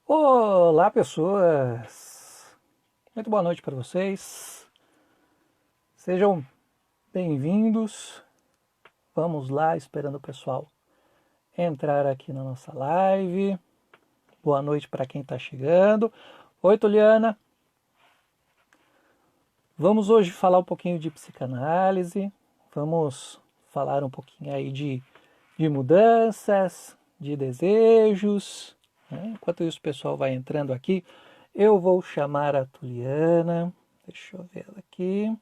Olá, pessoas! Muito boa noite para vocês. Sejam bem-vindos. Vamos lá, esperando o pessoal entrar aqui na nossa live. Boa noite para quem está chegando. Oi, Tuliana. Vamos hoje falar um pouquinho de psicanálise. Vamos falar um pouquinho aí de mudanças, de desejos, né? Enquanto isso o pessoal vai entrando aqui, eu vou chamar a Tuliana. Deixa eu ver ela aqui.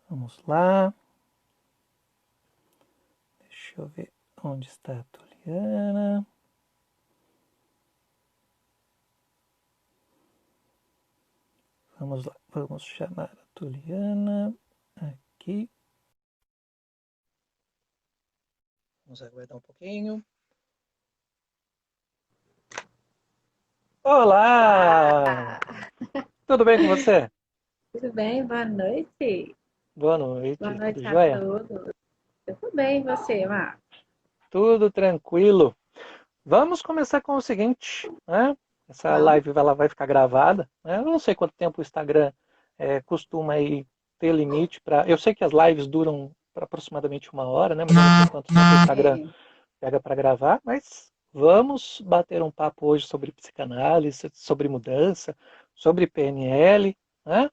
Vamos lá. Deixa eu ver onde está a Tuliana. Vamos lá, vamos chamar a Tuliana aqui. Vamos aguardar um pouquinho. Olá! Olá, Tudo bem com você? tudo bem? Boa noite. Boa Boa noite, tudo noite a jóia? todos. Tudo bem, e você, Mar? Tudo tranquilo. Vamos começar com o seguinte, né? Essa Vamos? live ela vai ficar gravada, né? Eu não sei quanto tempo o Instagram costuma aí ter limite para. Eu sei que as lives duram para aproximadamente 1 hora, né? Mas eu não sei quanto tempo o Instagram É. pega para gravar. Mas vamos bater um papo hoje sobre psicanálise, sobre mudança, sobre PNL, né?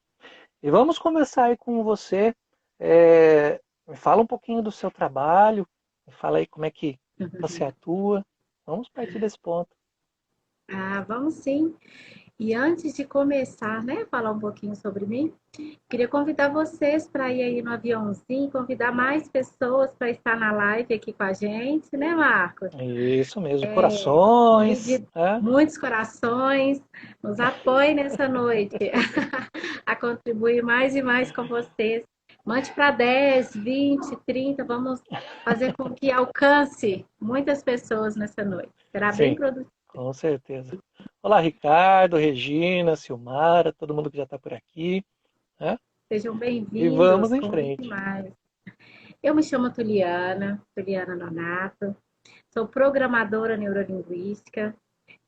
E vamos começar aí com você. Me fala um pouquinho do seu trabalho, me fala aí como é que você atua. Vamos partir desse ponto. Vamos sim. E antes de começar, né, falar um pouquinho sobre mim, queria convidar vocês para ir aí no aviãozinho, convidar mais pessoas para estar na live aqui com a gente, né, Marcos? Isso mesmo, corações, Pedir né? muitos corações, nos apoiem nessa noite a contribuir mais e mais com vocês. Mande para 10, 20, 30, vamos fazer com que alcance muitas pessoas nessa noite. Será bem Sim, produtivo. com certeza. Olá, Ricardo, Regina, Silmara, todo mundo que já está por aqui, né? Sejam E vamos bem-vindos, em convite frente. mais. Eu me chamo Tuliana Nonato, sou programadora neurolinguística.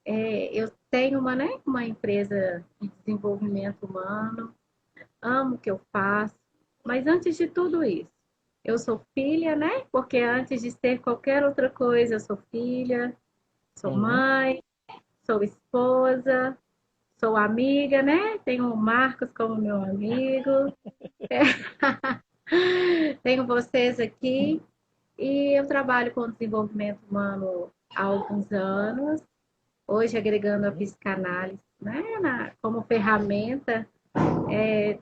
Eu tenho uma empresa de desenvolvimento humano, amo o que eu faço, mas antes de tudo isso, eu sou filha, né? Porque antes de ser qualquer outra coisa, eu sou filha, sou Uhum. mãe, sou esposa, sou amiga, né? Tenho o Marcos como meu amigo, tenho vocês aqui e eu trabalho com desenvolvimento humano há alguns anos, hoje agregando a Uhum. psicanálise, né? Como ferramenta,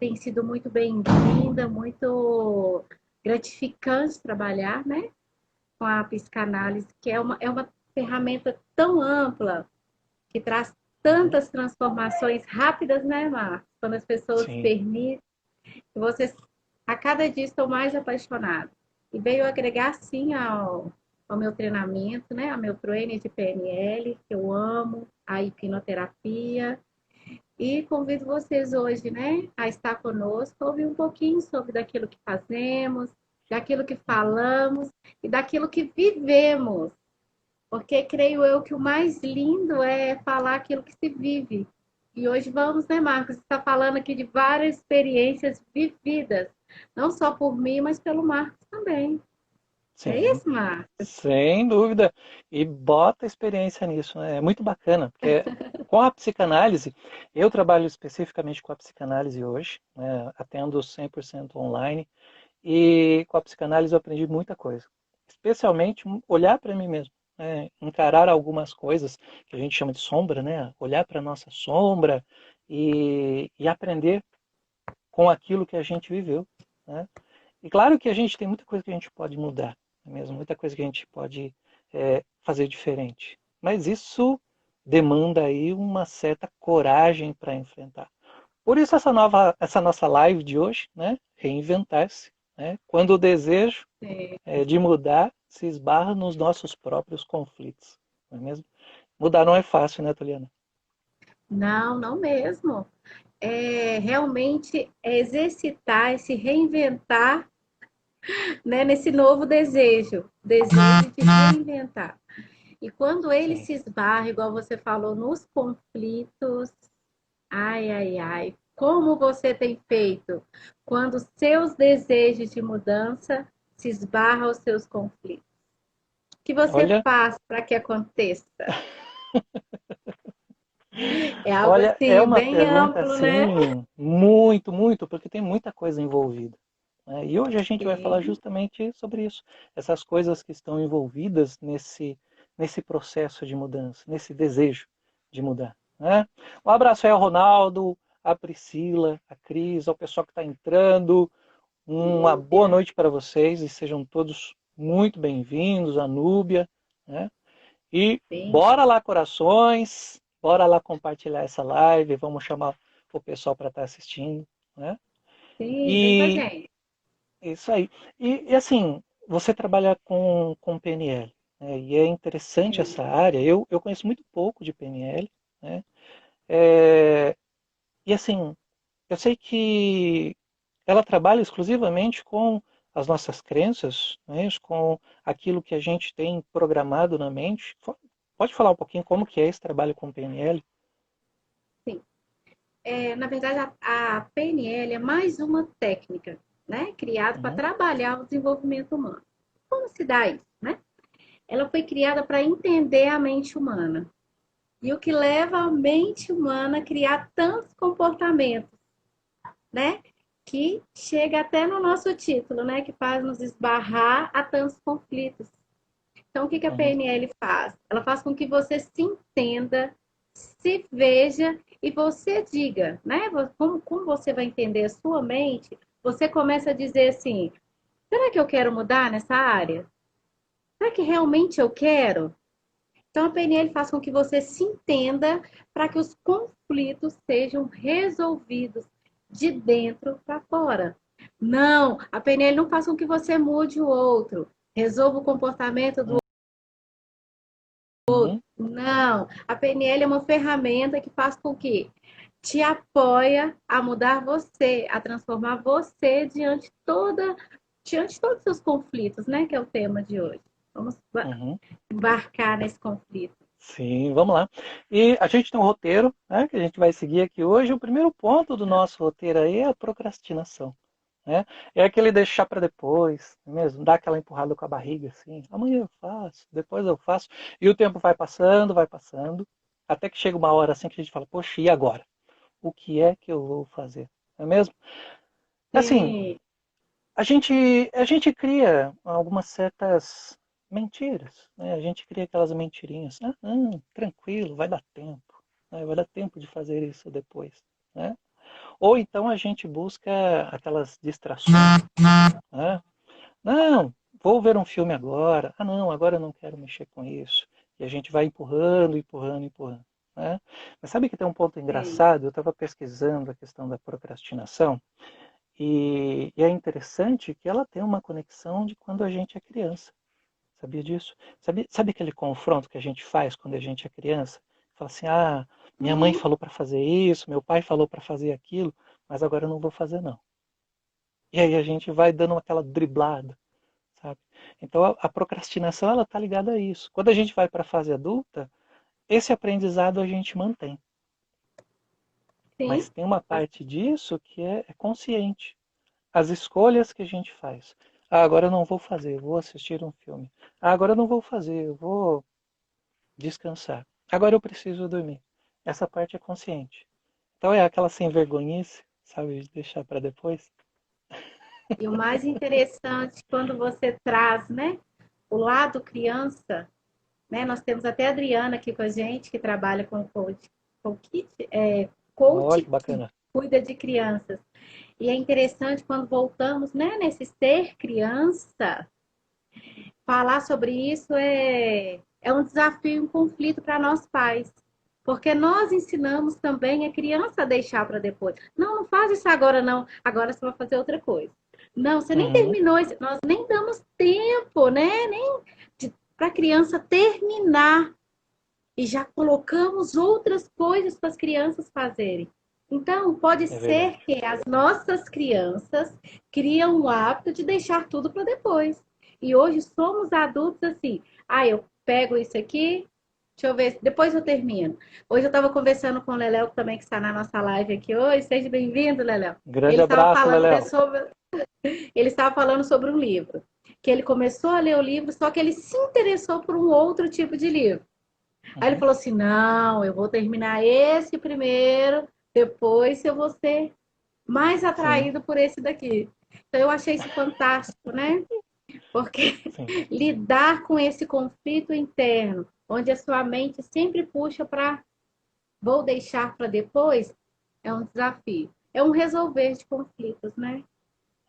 tem sido muito bem-vinda, muito gratificante trabalhar, né? Com a psicanálise, que é uma ferramenta tão ampla, que traz Uhum. tantas transformações rápidas, né, Marcos? Quando as pessoas Sim, permitem, que vocês a cada dia estão mais apaixonados. E veio agregar, sim, ao meu treinamento, né, ao meu treino de PNL, que eu amo, a hipnoterapia. E convido vocês hoje, né, a estar conosco, ouvir um pouquinho sobre daquilo que fazemos, daquilo que uhum. falamos e daquilo que vivemos. Porque creio eu que o mais lindo é falar aquilo que se vive. E hoje vamos, né, Marcos? Está falando aqui de várias experiências vividas, não só por mim, mas pelo Marcos também. É Sim, isso, Marcos? sem dúvida. E bota experiência nisso, né? É muito bacana, porque com a psicanálise, eu trabalho especificamente com a psicanálise hoje, né? Atendo 100% online, e com a psicanálise eu aprendi muita coisa. Especialmente olhar para mim mesmo, né? Encarar algumas coisas que a gente chama de sombra, né? Olhar para a nossa sombra e aprender com aquilo que a gente viveu, né? E claro que a gente tem muita coisa que a gente pode mudar, não é mesmo? Muita coisa que a gente pode fazer diferente. Mas isso demanda aí uma certa coragem para enfrentar. Por isso essa nossa live de hoje, né? Reinventar-se, né? Quando o desejo É. de mudar se esbarra nos nossos próprios conflitos, não é mesmo? Mudar não é fácil, né, Toliana? Não, não mesmo. É realmente exercitar, se reinventar, né, nesse novo desejo de reinventar. E quando ele Sim. se esbarra, igual você falou, nos conflitos, ai, ai, ai, como você tem feito quando seus desejos de mudança se esbarram aos seus conflitos? O que você Olha, faz para que aconteça? É algo olha, é assim, uma bem pergunta amplo, né? assim, muito, muito, porque tem muita coisa envolvida, né? E hoje a gente vai falar Sim, justamente sobre isso, essas coisas que estão envolvidas nesse processo de mudança, nesse desejo de mudar, né? Um abraço aí ao Ronaldo, a Priscila, a Cris, ao pessoal que está entrando. Uma boa Núbia, noite para vocês e sejam todos muito bem-vindos, a Núbia, né? E sim, bora lá, corações, bora lá compartilhar essa live, vamos chamar o pessoal para estar assistindo, né? sim, vem com a E gente. isso aí. E assim, você trabalha com PNL, né? E é interessante Sim, essa área. Eu conheço muito pouco de PNL, né? É, e assim, eu sei que ela trabalha exclusivamente com as nossas crenças, né, com aquilo que a gente tem programado na mente. Pode falar um pouquinho como que é esse trabalho com PNL? sim. Na verdade, a PNL é mais uma técnica, né? Criada para Uhum, trabalhar o desenvolvimento humano. Como se dá isso, né? Ela foi criada para entender a mente humana. E o que leva a mente humana a criar tantos comportamentos, né? Que chega até no nosso título, né? Que faz nos esbarrar a tantos conflitos. Então, o que a uhum, PNL faz? Ela faz com que você se entenda, se veja e você diga, né? Como você vai entender a sua mente, você começa a dizer assim: será que eu quero mudar nessa área? Será que realmente eu quero? Então, a PNL faz com que você se entenda para que os conflitos sejam resolvidos de dentro para fora. Não, a PNL não faz com que você mude o outro, resolva o comportamento do uhum. Não, a PNL é uma ferramenta que faz com que te apoia a mudar você, a transformar você diante de todos os seus conflitos, né? Que é o tema de hoje. Vamos Uhum. embarcar nesse conflito. Sim, vamos lá. E a gente tem um roteiro, né, que a gente vai seguir aqui hoje. O primeiro ponto do nosso roteiro aí é a procrastinação, né? É aquele deixar para depois, não é mesmo? Dar aquela empurrada com a barriga assim. Amanhã eu faço, depois eu faço. E o tempo vai passando, até que chega uma hora assim que a gente fala, poxa, e agora? O que é que eu vou fazer? Não é mesmo? Assim, Sim, a gente cria algumas certas mentiras, né? A gente cria aquelas mentirinhas. Ah, não, tranquilo, vai dar tempo, né? Vai dar tempo de fazer isso depois, né? Ou então a gente busca aquelas distrações, né? Não, vou ver um filme agora. Ah, não, agora eu não quero mexer com isso. E a gente vai empurrando, empurrando, empurrando, né? Mas sabe que tem um ponto sim, engraçado? Eu estava pesquisando a questão da procrastinação e é interessante que ela tem uma conexão de quando a gente é criança. Sabia disso? Sabe aquele confronto que a gente faz quando a gente é criança? Fala assim, ah, minha mãe falou para fazer isso, meu pai falou para fazer aquilo, mas agora eu não vou fazer não. E aí a gente vai dando aquela driblada, sabe? Então a procrastinação ela está ligada a isso. Quando a gente vai para a fase adulta, esse aprendizado a gente mantém. sim. Mas tem uma parte disso que é consciente. As escolhas que a gente faz. Ah, agora eu não vou fazer, eu vou assistir um filme. Ah, agora eu não vou fazer, eu vou descansar. Agora eu preciso dormir. Essa parte é consciente. Então é aquela sem vergonhice, sabe, de deixar para depois. E o mais interessante, quando você traz, né, o lado criança, né? Nós temos até a Adriana aqui com a gente, que trabalha com Olha coach que que bacana. cuida de crianças. E é interessante quando voltamos, né, nesse ser criança, falar sobre isso é um desafio, um conflito para nós pais. Porque nós ensinamos também a criança a deixar para depois. Não, não faz isso agora, não. Agora você vai fazer outra coisa. Não, você nem Uhum, terminou, nós nem damos tempo, né? Nem para a criança terminar e já colocamos outras coisas para as crianças fazerem. Então, pode é ser verdade. que as nossas crianças criam o hábito de deixar tudo para depois. E hoje somos adultos assim. Ah, eu pego isso aqui, deixa eu ver, depois eu termino. Hoje eu estava conversando com o Leléo, também que está na nossa live aqui hoje. Seja bem-vindo, Leléo. Grande Ele estava abraço, falando Leléo. sobre, ele estava falando sobre um livro, que ele começou a ler o livro, só que ele se interessou por um outro tipo de livro. Aí ele Uhum, falou assim: não, eu vou terminar esse primeiro, depois eu vou ser mais sim, atraído por esse daqui. Então eu achei isso fantástico, né? Porque sim. lidar com esse conflito interno, onde a sua mente sempre puxa para vou deixar para depois, é um desafio. É um resolver de conflitos, né?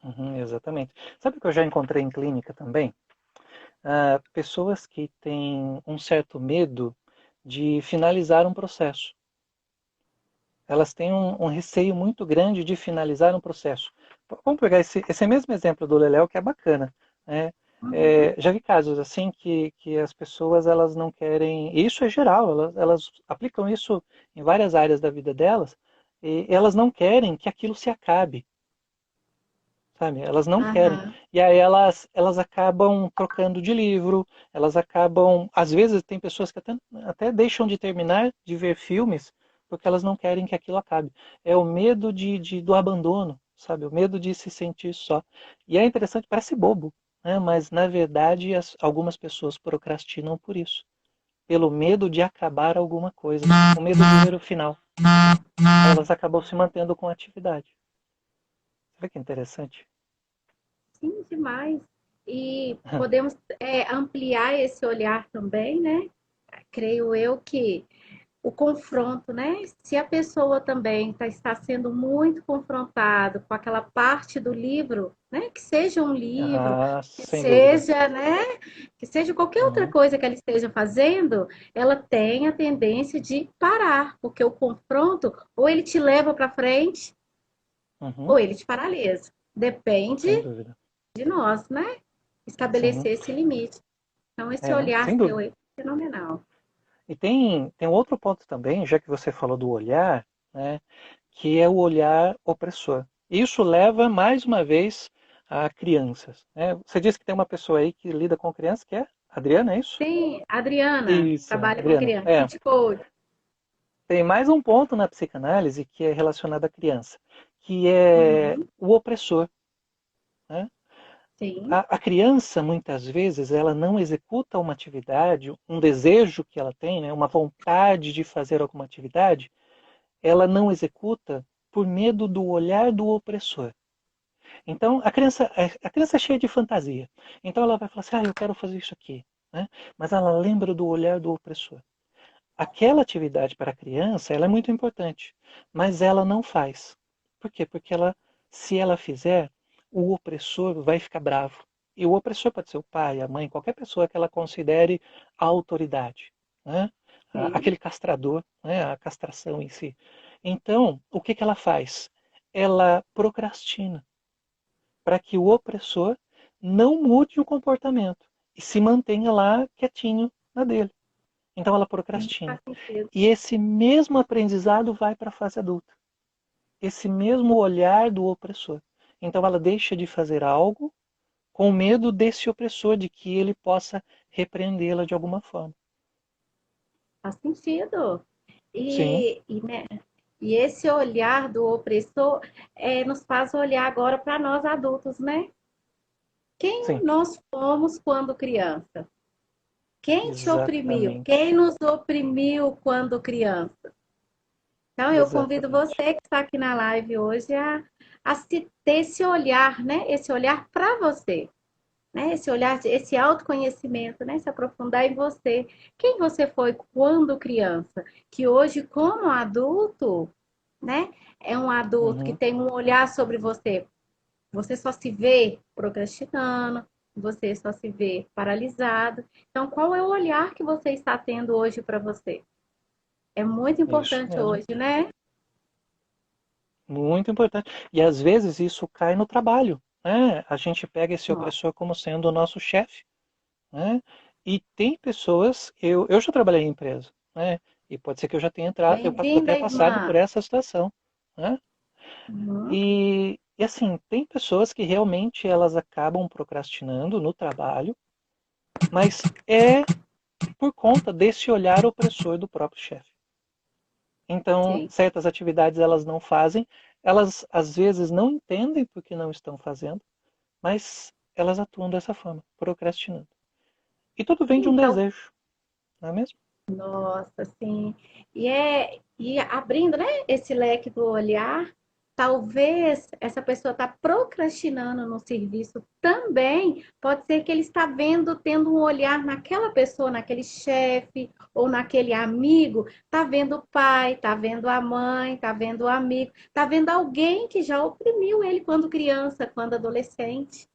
Uhum, exatamente. Sabe o que eu já encontrei em clínica também? Pessoas que têm um certo medo de finalizar um processo. Elas têm um receio muito grande de finalizar um processo. Vamos pegar esse mesmo exemplo do Leléu, que é bacana, né? Uhum. Já vi casos assim que as pessoas elas não querem, e isso é geral, elas aplicam isso em várias áreas da vida delas, e elas não querem que aquilo se acabe, sabe? Elas não querem. Aham. E aí elas acabam trocando de livro, elas acabam, às vezes tem pessoas que até deixam de terminar de ver filmes porque elas não querem que aquilo acabe. É o medo do abandono, sabe? O medo de se sentir só. E é interessante, parece bobo, né? Mas na verdade algumas pessoas procrastinam por isso. Pelo medo de acabar alguma coisa, o medo de ver o final. Elas acabam se mantendo com a atividade. Você vê que interessante? Sim, demais. E podemos ampliar esse olhar também, né? Creio eu que o confronto, né? Se a pessoa também está sendo muito confrontado com aquela parte do livro, né? Que seja um livro, Ah, que sem dúvida. seja, né? Que seja qualquer outra Uhum, coisa que ela esteja fazendo, ela tem a tendência de parar, porque o confronto ou ele te leva para frente uhum, ou ele te paralisa. sem Depende dúvida. de nós, né? Sim, Estabelecer esse limite. Então, esse olhar sem seu dúvida. é fenomenal. E tem um outro ponto também, já que você falou do olhar, né, que é o olhar opressor. Isso leva, mais uma vez, a crianças. Né? Você disse que tem uma pessoa aí que lida com crianças, que é a Adriana, é isso? Tem a Adriana, Isso, trabalha com Adriana. criança, Kit Code. Tem mais um ponto na psicanálise que é relacionado à criança, que é Uhum, o opressor. Né? sim, A criança, muitas vezes, ela não executa uma atividade, um desejo que ela tem, né, uma vontade de fazer alguma atividade, ela não executa por medo do olhar do opressor. Então, a criança é cheia de fantasia. Então, ela vai falar assim, eu quero fazer isso aqui. Né? Mas ela lembra do olhar do opressor. Aquela atividade para a criança, ela é muito importante, mas ela não faz. Por quê? Porque se ela fizer, o opressor vai ficar bravo. E o opressor pode ser o pai, a mãe, qualquer pessoa que ela considere a autoridade, né? sim. Aquele castrador, né? A castração em si. Então, o que ela faz? Ela procrastina para que o opressor não mude o comportamento e se mantenha lá quietinho na dele. Então ela Sim, procrastina. faz sentido. E esse mesmo aprendizado vai para a fase adulta. Esse mesmo olhar do opressor. Então ela deixa de fazer algo com medo desse opressor, de que ele possa repreendê-la de alguma forma. Faz sentido. Sim, Né, e esse olhar do opressor nos faz olhar agora para nós adultos, né? Quem sim, nós fomos quando criança? Quem te oprimiu? exatamente. Quem nos oprimiu quando criança? Então, eu convido Exatamente. você que está aqui na live hoje a se ter esse olhar, né? Esse olhar para você, né? Esse olhar, esse autoconhecimento, né? Se aprofundar em você. Quem você foi quando criança? Que hoje, como adulto, né? É um adulto que Uhum, tem um olhar sobre você. Você só se vê procrastinando, você só se vê paralisado. Então, qual é o olhar que você está tendo hoje para você? É muito isso importante mesmo. hoje, né? Muito importante. E às vezes isso cai no trabalho. Né? A gente pega esse Nossa, opressor como sendo o nosso chefe. Né? E tem pessoas, eu já trabalhei em empresa, né? E pode ser que eu já tenha entrado, eu bem-vinda, tenha passado por irmã. essa situação, né? Uhum. E assim, tem pessoas que realmente elas acabam procrastinando no trabalho, mas por conta desse olhar opressor do próprio chefe. Então, Sim. certas atividades elas não fazem, elas às vezes não entendem porque não estão fazendo, mas elas atuam dessa forma, procrastinando. E tudo vem de um Então, desejo, não é mesmo? nossa, assim, e abrindo, né, esse leque do olhar, talvez essa pessoa está procrastinando no serviço também, pode ser que ele está vendo, tendo um olhar naquela pessoa, naquele chefe ou naquele amigo, está vendo o pai, está vendo a mãe, está vendo o amigo, está vendo alguém que já oprimiu ele quando criança, quando adolescente.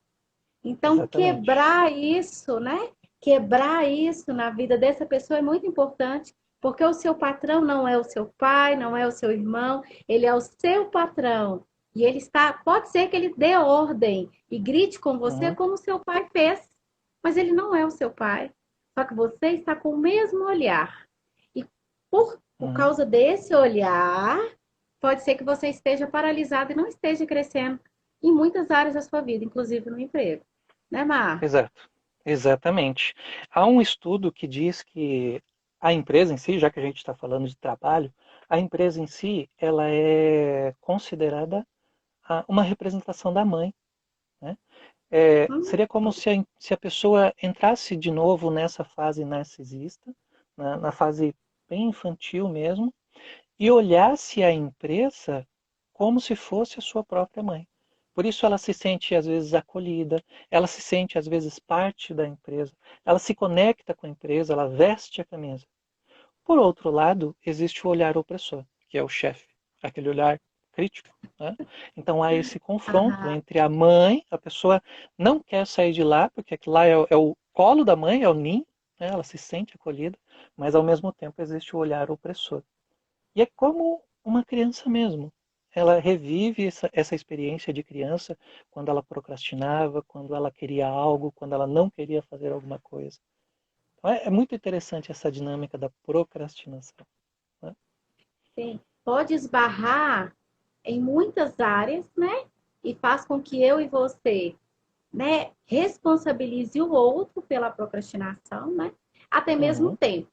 Então, Exatamente. quebrar isso, né? Quebrar isso na vida dessa pessoa é muito importante, porque o seu patrão não é o seu pai, não é o seu irmão, ele é o seu patrão. E ele está, pode ser que ele dê ordem e grite com você Uhum, como o seu pai fez, mas ele não é o seu pai. Só que você está com o mesmo olhar. E por uhum. causa desse olhar, pode ser que você esteja paralisado e não esteja crescendo em muitas áreas da sua vida, inclusive no emprego. Né, Mar? Exato, exatamente. Há um estudo que diz que a empresa em si, já que a gente está falando de trabalho, a empresa em si, ela é considerada uma representação da mãe, né? Hum, Seria como se a pessoa entrasse de novo nessa fase narcisista, na fase bem infantil mesmo, e olhasse a empresa como se fosse a sua própria mãe. Por isso ela se sente às vezes acolhida, ela se sente às vezes parte da empresa, ela se conecta com a empresa, ela veste a camisa. Por outro lado, existe o olhar opressor, que é o chefe, aquele olhar crítico, né? Então há esse confronto aham. entre a mãe, a pessoa não quer sair de lá, porque aquilo lá é o colo da mãe, é o ninho, né? Ela se sente acolhida, mas ao mesmo tempo existe o olhar opressor. E é como uma criança mesmo. Ela revive essa experiência de criança quando ela procrastinava, quando ela queria algo, quando ela não queria fazer alguma coisa. Então é muito interessante essa dinâmica da procrastinação. Né? Sim. Pode esbarrar em muitas áreas, né? E faz com que eu e você, né, responsabilize o outro pela procrastinação, né? Até mesmo o Uhum, tempo.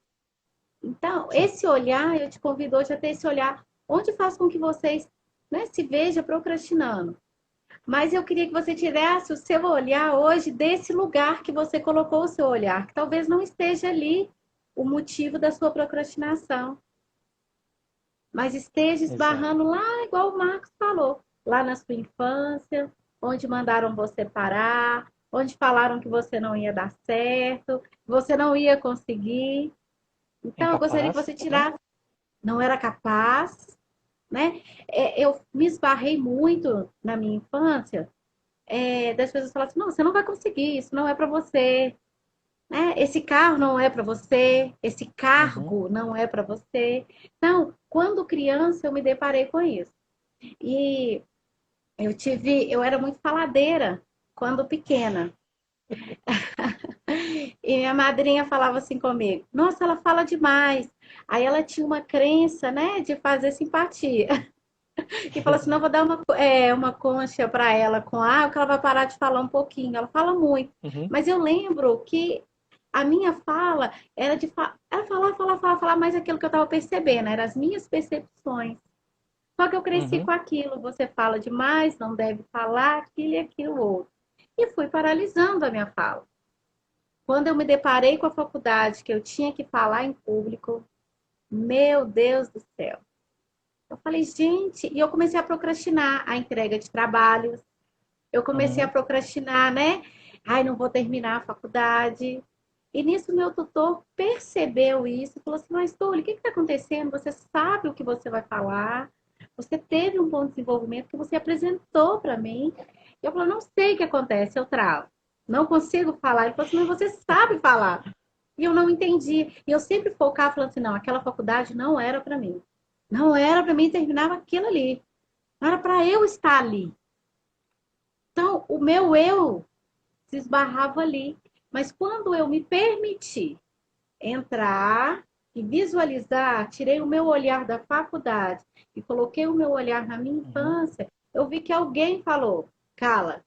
Então, sim. esse olhar, eu te convido hoje a ter esse olhar, onde faz com que vocês, né, se veja procrastinando. Mas eu queria que você tirasse o seu olhar hoje desse lugar que você colocou o seu olhar, que talvez não esteja ali o motivo da sua procrastinação, mas esteja Exato. esbarrando lá, igual o Marcos falou, lá na sua infância, onde mandaram você parar, onde falaram que você não ia dar certo, você não ia conseguir. Então, eu gostaria que Incapaz, você né? tirasse, não era capaz, né? Eu me esbarrei muito na minha infância, das pessoas falarem assim, não, você não vai conseguir, isso não é para você, né? Esse carro não é para você, esse Uhum, cargo não é para você. Então, quando criança, eu me deparei com isso. E eu era muito faladeira quando pequena. E minha madrinha falava assim comigo: Nossa, ela fala demais. Aí ela tinha uma crença, né, de fazer simpatia. E falou assim: Não, vou dar uma concha para ela com água, que ela vai parar de falar um pouquinho. Ela fala muito. uhum, Mas eu lembro que a minha fala era ela falar mais aquilo que eu estava percebendo, eram as minhas percepções. Só que eu cresci uhum, com aquilo. Você fala demais, não deve falar aquilo e aquilo outro. E fui paralisando a minha fala. Quando eu me deparei com a faculdade, que eu tinha que falar em público, meu Deus do céu. Eu falei, gente, e eu comecei a procrastinar a entrega de trabalhos. Eu comecei a uhum. procrastinar, né? Ai, não vou terminar a faculdade. E nisso meu tutor percebeu isso, falou assim, mas Túlio, o que está acontecendo? Você sabe o que você vai falar, você teve um bom desenvolvimento que você apresentou para mim. Eu falei, não sei o que acontece, eu travo. Não consigo falar. Ele falou assim, mas você sabe falar. E eu não entendi. E eu sempre focava falando assim, não, aquela faculdade não era para mim. Não era para mim terminar aquilo ali. Não era para eu estar ali. Então, o meu eu se esbarrava ali. Mas quando eu me permiti entrar e visualizar, tirei o meu olhar da faculdade e coloquei o meu olhar na minha Uhum. infância, eu vi que alguém falou: cala,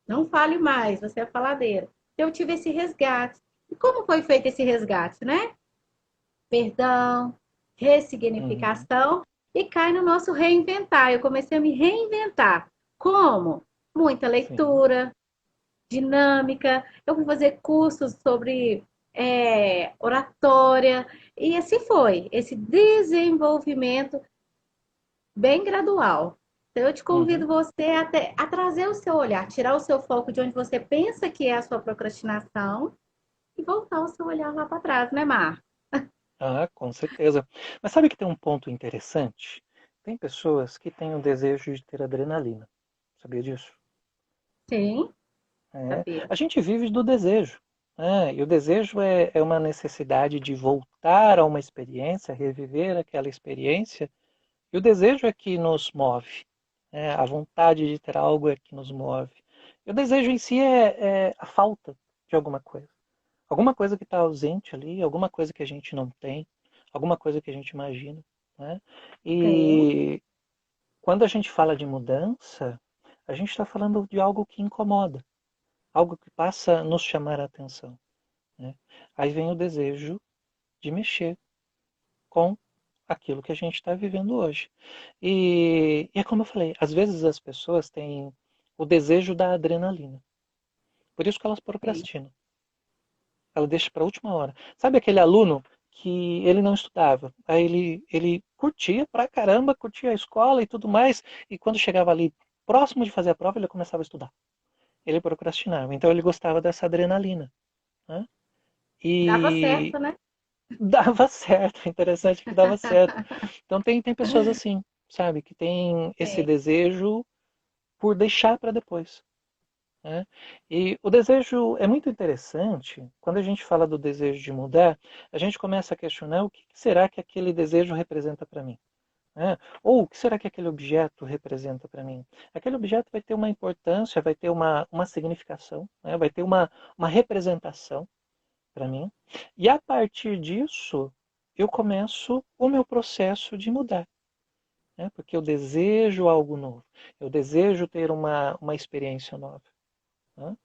não fale mais, você é faladeira. Eu tive esse resgate. E como foi feito esse resgate, né? Perdão, Uhum. ressignificação e cai no nosso reinventar. Eu comecei a me reinventar. Como? Muita Sim. leitura, dinâmica. Eu fui fazer cursos sobre oratória. E assim foi, esse desenvolvimento bem gradual. Então, eu te Uhum. convido você a trazer o seu olhar, tirar o seu foco de onde você pensa que é a sua procrastinação e voltar o seu olhar lá para trás, né, Mar? Ah, com certeza. Mas sabe que tem um ponto interessante? Tem pessoas que têm o desejo de ter adrenalina. Sabia disso? Sim, É. sabia. A gente vive do desejo, né? E o desejo é uma necessidade de voltar a uma experiência, reviver aquela experiência. E o desejo é que nos move, né? A vontade de ter algo é que nos move. E o desejo em si é a falta de alguma coisa. Alguma coisa que está ausente ali, alguma coisa que a gente não tem, alguma coisa que a gente imagina, né? Sim, E quando a gente fala de mudança, a gente está falando de algo que incomoda, algo que passa a nos chamar a atenção, né? Aí vem o desejo de mexer com aquilo que a gente está vivendo hoje. E é como eu falei, às vezes as pessoas têm o desejo da adrenalina, por isso que elas sim. procrastinam. Ela deixa para a última hora. Sabe aquele aluno que ele não estudava? Aí ele curtia pra caramba, curtia a escola e tudo mais, e quando chegava ali próximo de fazer a prova, ele começava a estudar. Ele procrastinava. Então ele gostava dessa adrenalina, né? Dava E certo, né? dava certo, é interessante que dava certo. Então tem pessoas assim, sabe, que tem esse Sim, desejo por deixar para depois. Né? E o desejo é muito interessante. Quando a gente fala do desejo de mudar, a gente começa a questionar o que será que aquele desejo representa para mim. Né? Ou o que será que aquele objeto representa para mim? Aquele objeto vai ter uma importância, vai ter uma significação, né? Vai ter uma representação para mim. E a partir disso, eu começo o meu processo de mudar. Né? Porque eu desejo algo novo, eu desejo ter uma experiência nova. Né?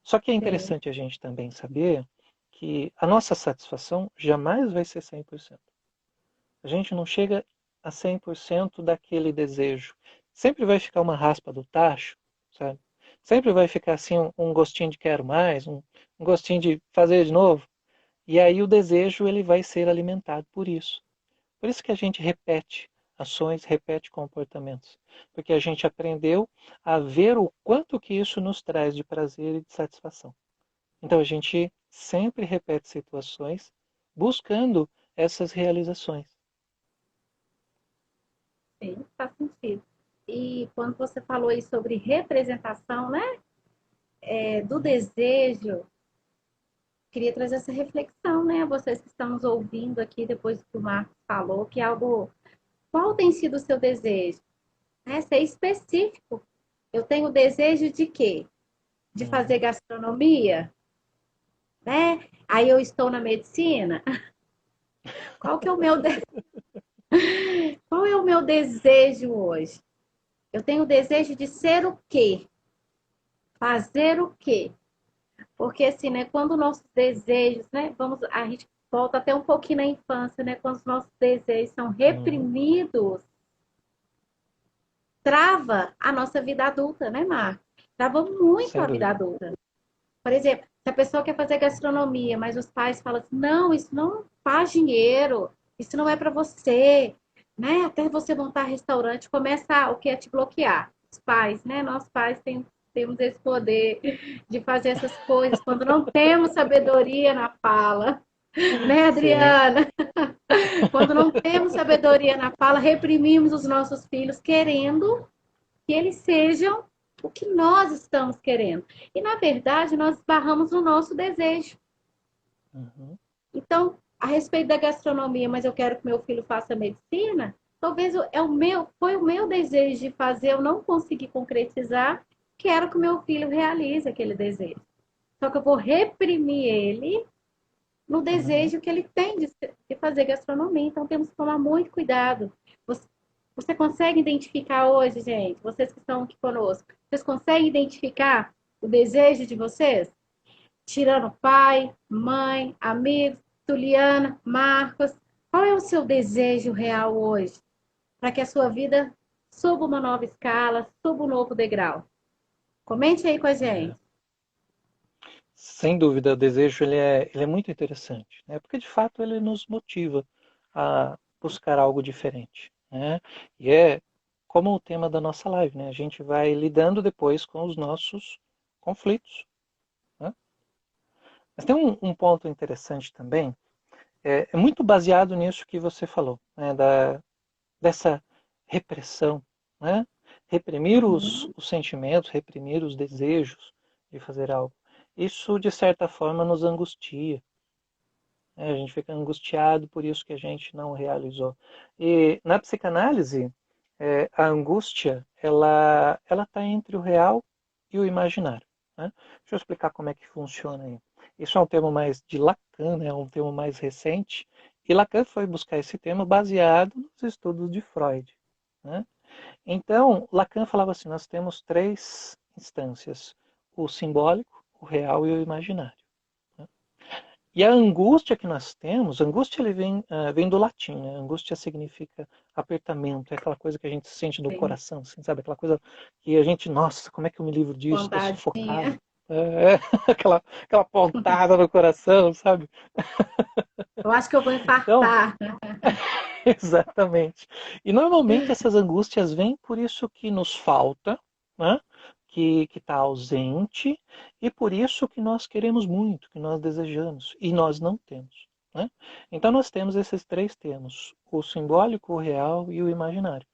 Só que é sim. interessante a gente também saber que a nossa satisfação jamais vai ser 100%. A gente não chega a 100% daquele desejo. Sempre vai ficar uma raspa do tacho, sabe? Sempre vai ficar assim um gostinho de quero mais, um gostinho de fazer de novo. E aí o desejo ele vai ser alimentado por isso. Por isso que a gente repete ações, repete comportamentos. Porque a gente aprendeu a ver o quanto que isso nos traz de prazer e de satisfação. Então a gente sempre repete situações buscando essas realizações. Sim, faz sentido. E quando você falou aí sobre representação, né, do Uhum. desejo, queria trazer essa reflexão, né, a vocês que estão nos ouvindo aqui depois que o Marcos falou, que algo, qual tem sido o seu desejo? Né, ser específico. Eu tenho desejo de quê? De fazer Uhum. gastronomia, né? Aí eu estou na medicina. Qual que é o meu, qual é o meu desejo hoje? Eu tenho o desejo de ser o quê? Fazer o quê? Porque assim, né, quando nossos desejos, né, a gente volta até um pouquinho na infância, né, quando os nossos desejos são Uhum. reprimidos, trava a nossa vida adulta, né, Marcos? Trava muito Sem a vida dúvida. adulta. Por exemplo, se a pessoa quer fazer gastronomia, mas os pais falam assim, não, isso não faz dinheiro, isso não é para você, né? Até você montar restaurante, começa o que é te bloquear. Os pais, né? Nós pais temos esse poder de fazer essas coisas quando não temos sabedoria na fala, né, Sim. Adriana? Quando não temos sabedoria na fala, reprimimos os nossos filhos querendo que eles sejam o que nós estamos querendo. E, na verdade, nós esbarramos no nosso desejo. Uhum. Então, a respeito da gastronomia, mas eu quero que meu filho faça medicina, talvez foi o meu desejo de fazer, eu não consegui concretizar, quero que meu filho realize aquele desejo. Só que eu vou reprimir ele no Uhum. desejo que ele tem de fazer gastronomia. Então, temos que tomar muito cuidado. Você, você consegue identificar hoje, gente, vocês que estão aqui conosco, vocês conseguem identificar o desejo de vocês? Tirando pai, mãe, amigos, Tuliana, Marcos, qual é o seu desejo real hoje para que a sua vida suba uma nova escala, suba um novo degrau? Comente aí com a É, gente. sem dúvida, o desejo ele é muito interessante, né? Porque de fato ele nos motiva a buscar algo diferente, né? E é como o tema da nossa live, né? A gente vai lidando depois com os nossos conflitos, né? Mas tem um ponto interessante também, é muito baseado nisso que você falou, né? Dessa repressão, né? Reprimir Uhum. os sentimentos, reprimir os desejos de fazer algo. Isso, de certa forma, nos angustia, né? A gente fica angustiado por isso que a gente não realizou. E na psicanálise, a angústia, ela está entre o real e o imaginário, né? Deixa eu explicar como é que funciona aí. Isso é um termo mais de Lacan, né? É um termo mais recente. E Lacan foi buscar esse termo baseado nos estudos de Freud, né? Então, Lacan falava assim: nós temos três instâncias: o simbólico, o real e o imaginário, né? E a angústia que nós temos, angústia ele vem do latim, né? Angústia significa apertamento, é aquela coisa que a gente sente no Sim. coração, assim, sabe? Aquela coisa que a gente, nossa, como é que eu me livro disso? Estou Vontadinha. sufocado. Aquela pontada no coração, sabe? Eu acho que eu vou Então, infartar. exatamente. E normalmente essas angústias vêm por isso que nos falta, né? Que está ausente, e por isso que nós queremos muito, que nós desejamos, e nós não temos, né? Então nós temos esses três termos: o simbólico, o real e o imaginário.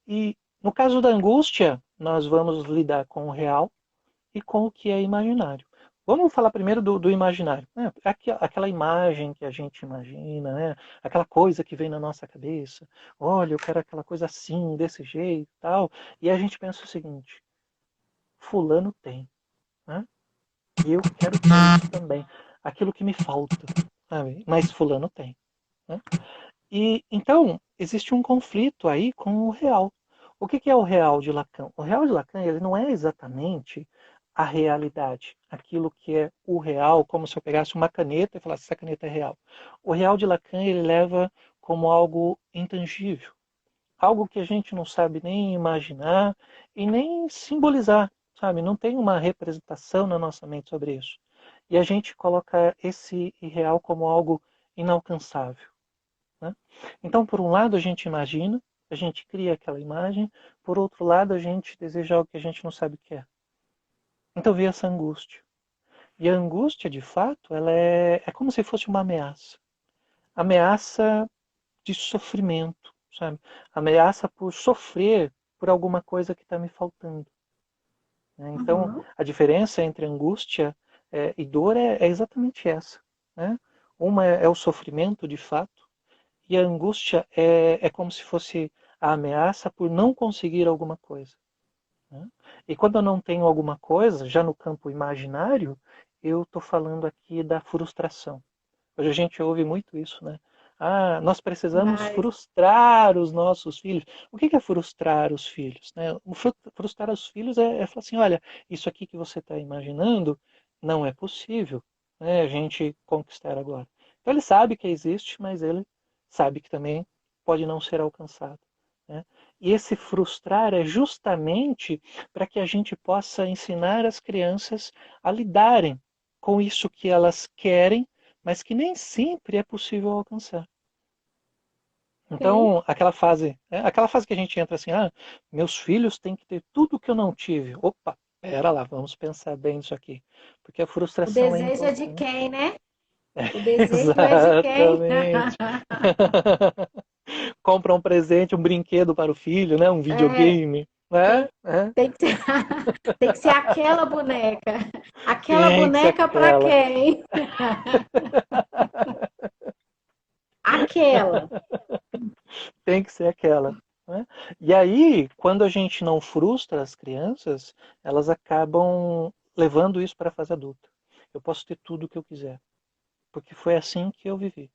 E no caso da angústia, nós vamos lidar com o real e com o que é imaginário. Vamos falar primeiro do imaginário, né? Aquela imagem que a gente imagina, né? Aquela coisa que vem na nossa cabeça. Olha, eu quero aquela coisa assim, desse jeito, tal. E a gente pensa o seguinte: fulano tem, né? E eu quero ter isso também. Aquilo que me falta, sabe? Mas fulano tem, né? E então existe um conflito aí com o real. O que é o real de Lacan? O real de Lacan ele não é exatamente a realidade, aquilo que é o real, como se eu pegasse uma caneta e falasse essa caneta é real. O real de Lacan ele leva como algo intangível, algo que a gente não sabe nem imaginar e nem simbolizar, sabe? Não tem uma representação na nossa mente sobre isso. E a gente coloca esse real como algo inalcançável, né? Então, por um lado, a gente imagina, a gente cria aquela imagem, por outro lado, a gente deseja algo que a gente não sabe o que é. Então vem essa angústia. E a angústia, de fato, ela é como se fosse uma ameaça. Ameaça de sofrimento, sabe? Ameaça por sofrer por alguma coisa que está me faltando, né? Então, Uhum. a diferença entre angústia e dor é exatamente essa, né? Uma é o sofrimento, de fato, e a angústia é como se fosse a ameaça por não conseguir alguma coisa, né? E quando eu não tenho alguma coisa, já no campo imaginário, eu estou falando aqui da frustração. Hoje a gente ouve muito isso, né? Ah, nós precisamos Mas frustrar os nossos filhos. O que é frustrar os filhos, né? Frustrar os filhos é falar assim, olha, isso aqui que você está imaginando não é possível, né, a gente conquistar agora. Então ele sabe que existe, mas ele sabe que também pode não ser alcançado, né? E esse frustrar é justamente para que a gente possa ensinar as crianças a lidarem com isso que elas querem, mas que nem sempre é possível alcançar. sim. Então, aquela fase que a gente entra assim, ah, meus filhos têm que ter tudo que eu não tive. Opa, pera lá, vamos pensar bem nisso aqui, porque a O frustração é desejo é de importante. quem, né? O desejo é de quem? Exatamente. Compra um presente, um brinquedo para o filho, né? Um É, videogame, né? tem, tem que ser, tem que ser aquela boneca. Aquela Tem que ser boneca para aquela. quem? Aquela. Tem que ser aquela, né? E aí, quando a gente não frustra as crianças, elas acabam levando isso para a fase adulta. Eu posso ter tudo o que eu quiser, porque foi assim que eu vivi.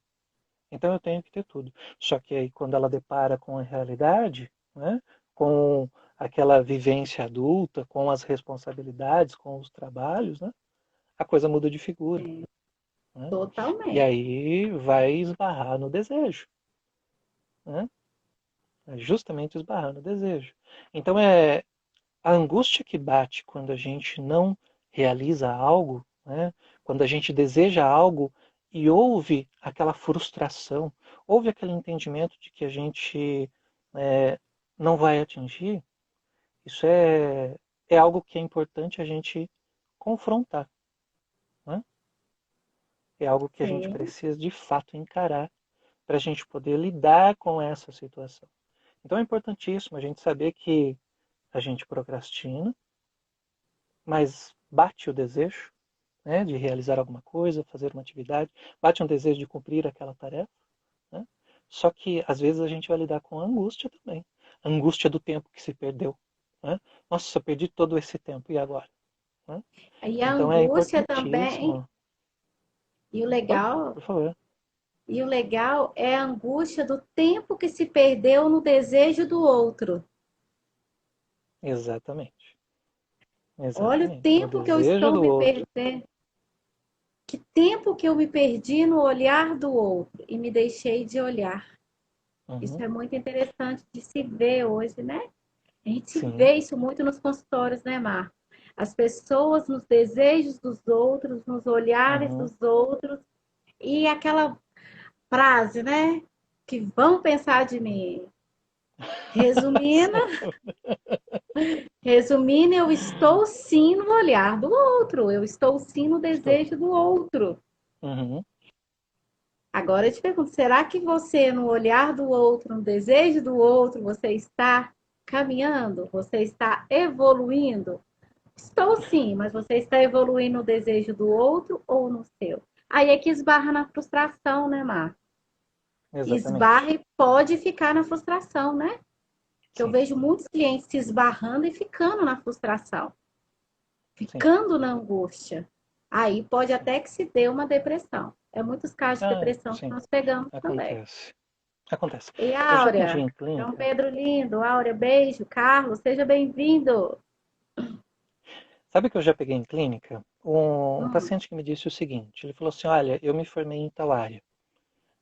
Então eu tenho que ter tudo. Só que aí, quando ela depara com a realidade, né, com aquela vivência adulta, com as responsabilidades, com os trabalhos, né, a coisa muda de figura, É, né? E totalmente. aí vai esbarrar no desejo, né? É justamente esbarrar no desejo. Então a angústia que bate quando a gente não realiza algo, né? Quando a gente deseja algo e houve aquela frustração, houve aquele entendimento de que a gente é, não vai atingir, isso é algo que é importante a gente confrontar, né? É algo que a gente Sim, precisa de fato encarar para a gente poder lidar com essa situação. Então é importantíssimo a gente saber que a gente procrastina, mas bate o desejo, né, de realizar alguma coisa, fazer uma atividade, bate um desejo de cumprir aquela tarefa, né? Só que às vezes a gente vai lidar com a angústia também, a angústia do tempo que se perdeu, né? Nossa, eu perdi todo esse tempo, e agora? Né? e a Então é angústia também, importantíssimo. e o Oi, legal, por favor. e o legal é a angústia do tempo que se perdeu no desejo do outro. Exatamente. Olha o Exatamente. No tempo que eu desejo estou do me outro. perdendo, que tempo que eu me perdi no olhar do outro e me deixei de olhar. Isso Uhum. é muito interessante de se ver hoje, né? A gente Sim. vê isso muito nos consultórios, né, Mar? As pessoas nos desejos dos outros, nos olhares Uhum. dos outros, e aquela frase, né? Que vão pensar de mim. Resumindo, resumindo, eu estou sim no olhar do outro, eu estou sim no Estou. desejo do outro. Uhum. Agora eu te pergunto, será que você, no olhar do outro, no desejo do outro, você está caminhando? Você está evoluindo? Estou sim, mas você está evoluindo no desejo do outro ou no seu? Aí é que esbarra na frustração, né, Mar? Esbarra Exatamente. e pode ficar na frustração, né? Que eu Sim. vejo muitos clientes se esbarrando e ficando na frustração, Sim. ficando na angústia. Aí pode Sim. até que se dê uma depressão. É muitos casos de Ah, depressão que sim. nós pegamos também. Acontece. Acontece. E Eu já atendi Áurea, em João clínica. Pedro lindo, Áurea, beijo, Carlos, seja bem-vindo. Sabe que eu já peguei em clínica? Um Hum, paciente que me disse o seguinte: ele falou assim, olha, eu me formei em tal área,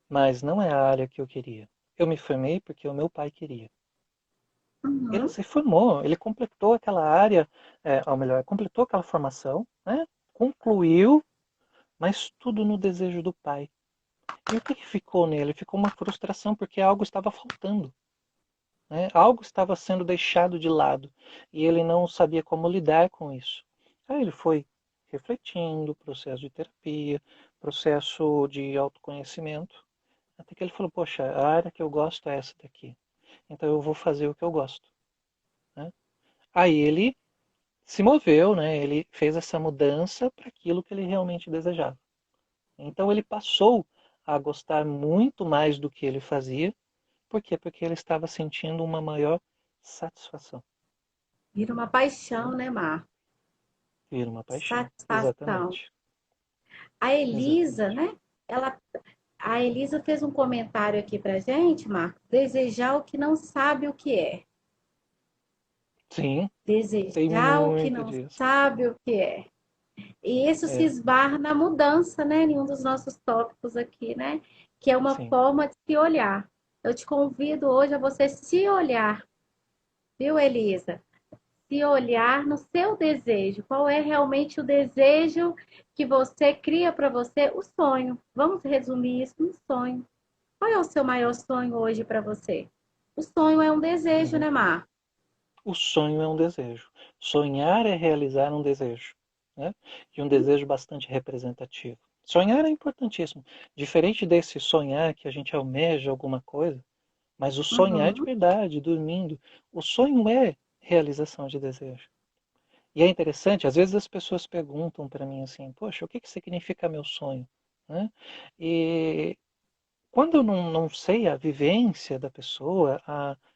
mas não é a área que eu queria. Eu me formei porque o meu pai queria. Ele uhum. se formou, ele completou aquela área, ou melhor, completou aquela formação, né? Concluiu, mas tudo no desejo do pai. E o que ficou nele? Ficou uma frustração porque algo estava faltando, né? Algo estava sendo deixado de lado e ele não sabia como lidar com isso. Aí ele foi refletindo, processo de terapia, processo de autoconhecimento, até que ele falou: poxa, a área que eu gosto é essa daqui, então eu vou fazer o que eu gosto, né? Aí ele se moveu, né? Ele fez essa mudança para aquilo que ele realmente desejava. Então ele passou a gostar muito mais do que ele fazia. Por quê? Porque ele estava sentindo uma maior satisfação. Vira uma paixão, Né? né, Mar? Vira uma paixão. Satisfação. Exatamente. A Elisa, Exatamente. né? Ela, a Elisa fez um comentário aqui pra gente, Marcos. Desejar o que não sabe o que é. Sim, tem Desejar o que muito não disso. sabe o que é. E isso se É, esbarra na mudança, né? Em um dos nossos tópicos aqui, né? Que é uma sim. forma de se olhar. Eu te convido hoje a você se olhar, viu, Elisa? Se olhar no seu desejo. Qual é realmente o desejo que você cria para você? O sonho. Vamos resumir isso no sonho. Qual é o seu maior sonho hoje para você? O sonho é um desejo, Uhum. né, Mar? O sonho é um desejo. Sonhar é realizar um desejo. Né? E um desejo bastante representativo. Sonhar é importantíssimo. Diferente desse sonhar que a gente almeja alguma coisa, mas o sonhar de Uhum. verdade, dormindo, o sonho é realização de desejo. E é interessante, às vezes as pessoas perguntam para mim assim, poxa, o que que significa meu sonho? Né? E quando eu não sei a vivência da pessoa,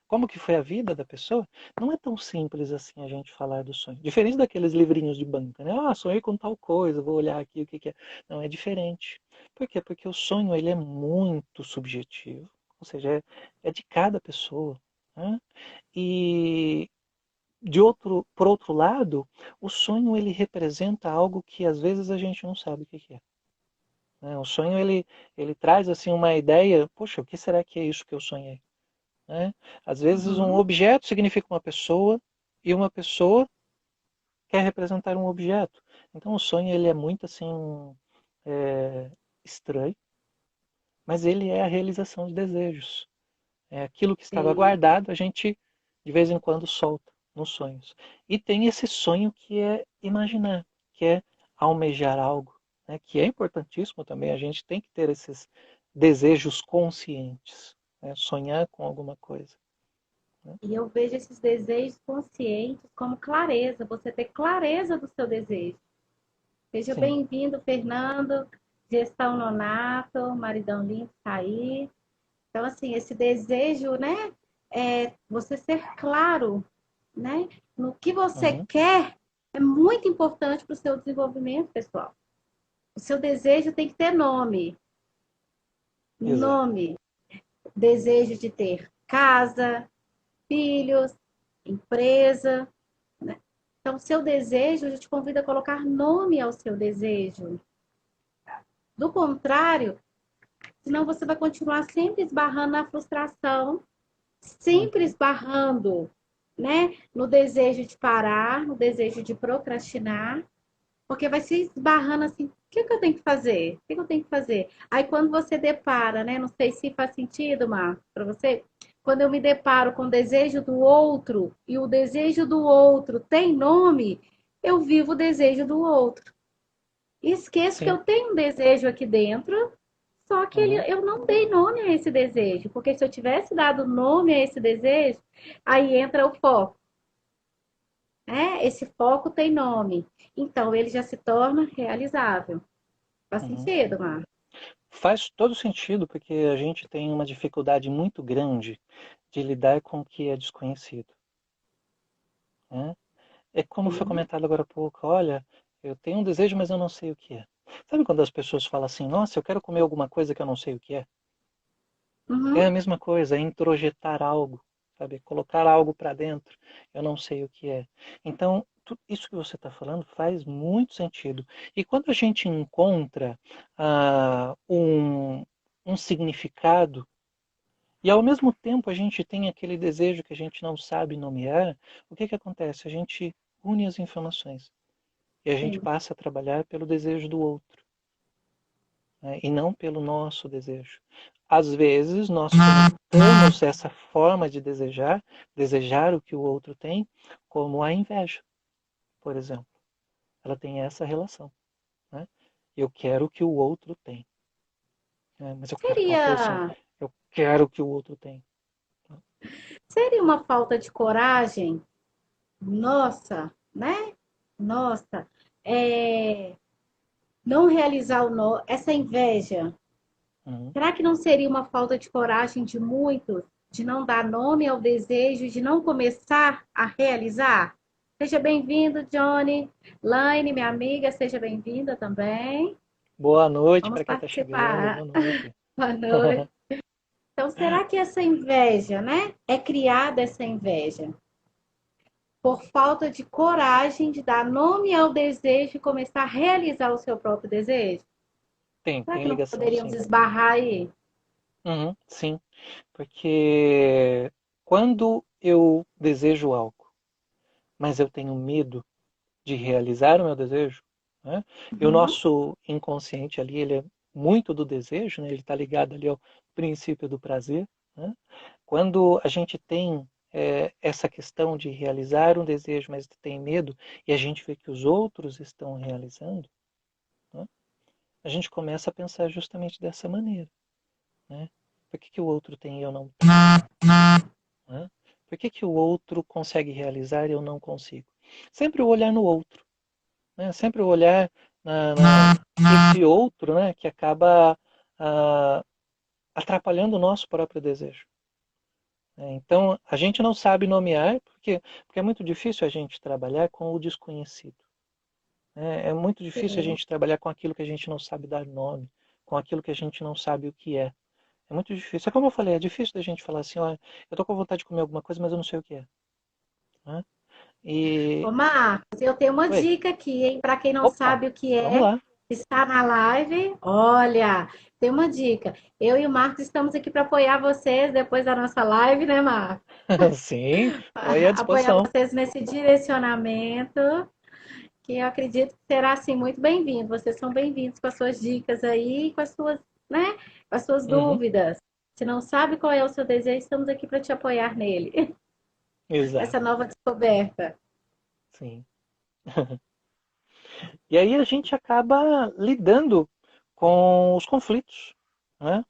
como que foi a vida da pessoa, não é tão simples assim a gente falar do sonho. Diferente daqueles livrinhos de banca, né? Ah, sonhei com tal coisa, vou olhar aqui o que que é. Não, é diferente. Por quê? Porque o sonho ele é muito subjetivo, ou seja, é de cada pessoa. Né? E por outro lado, o sonho ele representa algo que às vezes a gente não sabe o que que é. Né? O sonho ele traz assim uma ideia, poxa, o que será que é isso que eu sonhei? Né? Às vezes um Uhum. objeto significa uma pessoa e uma pessoa quer representar um objeto. Então o sonho ele é muito assim é, estranho, mas ele é a realização de desejos. É aquilo que estava Sim. guardado, a gente de vez em quando solta nos sonhos. E tem esse sonho que é imaginar, que é almejar algo, né? Que é importantíssimo também. A gente tem que ter esses desejos conscientes, né? Sonhar com alguma coisa. Né? E eu vejo esses desejos conscientes como clareza, você ter clareza do seu desejo. Seja Sim, bem-vindo, Fernando, gestão Nonato, maridão lindo, tá aí. Então, assim, esse desejo, né, é você ser claro, né, no que você uhum, quer é muito importante para o seu desenvolvimento pessoal. O seu desejo tem que ter nome. exato. Nome. Desejo de ter casa, filhos, empresa, né? Então, seu desejo, eu te convido a colocar nome ao seu desejo. Do contrário, senão você vai continuar sempre esbarrando na frustração, sempre Uhum, esbarrando, né, no desejo de parar, no desejo de procrastinar, porque vai se esbarrando assim, o que que eu tenho que fazer? O que que eu tenho que fazer? Aí quando você depara, né, não sei se faz sentido, Mar, para você, quando eu me deparo com o desejo do outro e o desejo do outro tem nome, eu vivo o desejo do outro. E esqueço que sim, eu tenho um desejo aqui dentro, só que uhum, eu não dei nome a esse desejo, porque se eu tivesse dado nome a esse desejo, aí entra o foco, né? Esse foco tem nome, então ele já se torna realizável. Faz uhum. sentido, Mar? Faz todo sentido, porque a gente tem uma dificuldade muito grande de lidar com o que é desconhecido. Né? É como foi Sim. comentado agora há pouco, olha, eu tenho um desejo, mas eu não sei o que é. Sabe quando as pessoas falam assim, nossa, eu quero comer alguma coisa que eu não sei o que é? É Uhum. a mesma coisa, é introjetar algo, sabe? Colocar algo para dentro, eu não sei o que é. Então, isso que você está falando faz muito sentido. E quando a gente encontra um significado, e ao mesmo tempo a gente tem aquele desejo que a gente não sabe nomear, o que que acontece? A gente une as informações. E a gente Sim. passa a trabalhar pelo desejo do outro, né? E não pelo nosso desejo. Às vezes nós conectamos essa forma de desejar o que o outro tem, como a inveja, por exemplo. Ela tem essa relação, né? Eu quero o que o outro tem, né? Mas eu quero tal coisa assim. Seria, Eu quero o que o outro tem. seria uma falta de coragem nossa, né? Nossa, é, não realizar essa inveja. Uhum. Será que não seria uma falta de coragem de muitos de não dar nome ao desejo, de não começar a realizar? Seja bem-vindo, Johnny. Laine, minha amiga, seja bem-vinda também. Boa noite Vamos para quem está chegando. participar. Boa noite. Boa noite. Então, será que essa inveja, né? É criada essa inveja por falta de coragem de dar nome ao desejo e começar a realizar o seu próprio desejo? Será Tem que não ligação, poderíamos sim. esbarrar aí? Uhum, sim, porque quando eu desejo algo, mas eu tenho medo de realizar o meu desejo, né? E o Uhum. nosso inconsciente ali, ele é muito do desejo, né? Ele está ligado ali ao princípio do prazer, né? Quando a gente tem essa questão de realizar um desejo, mas tem medo, e a gente vê que os outros estão realizando, né? A gente começa a pensar justamente dessa maneira, né? Por que que o outro tem e eu não tenho? Né? Por que que o outro consegue realizar e eu não consigo? Sempre o olhar no outro, né? Sempre o olhar esse outro, né? Que acaba ah, atrapalhando o nosso próprio desejo. Né? Então, a gente não sabe nomear, porque é muito difícil a gente trabalhar com o desconhecido. Né? É muito difícil a Sim. gente trabalhar com aquilo que a gente não sabe dar nome, com aquilo que a gente não sabe o que é. É muito difícil. É como eu falei, é difícil da gente falar assim, olha, eu tô com vontade de comer alguma coisa, mas eu não sei o que é. Né? Ô, E. Marcos, eu tenho uma Oi, dica aqui, hein? Para quem não opa, sabe o que vamos é, lá. está na live. Olha, tem uma dica. Eu e o Marcos estamos aqui para apoiar vocês depois da nossa live, né, Marcos? Sim, estou aí à Apoiar disposição. vocês nesse direcionamento, que eu acredito que será assim muito bem-vindo. Vocês são bem-vindos com as suas dicas aí, com as suas, né, com as suas Uhum, dúvidas. Se não sabe qual é o seu desejo, estamos aqui para te apoiar nele. exato, Essa nova descoberta. sim. E aí a gente acaba lidando com os conflitos, né?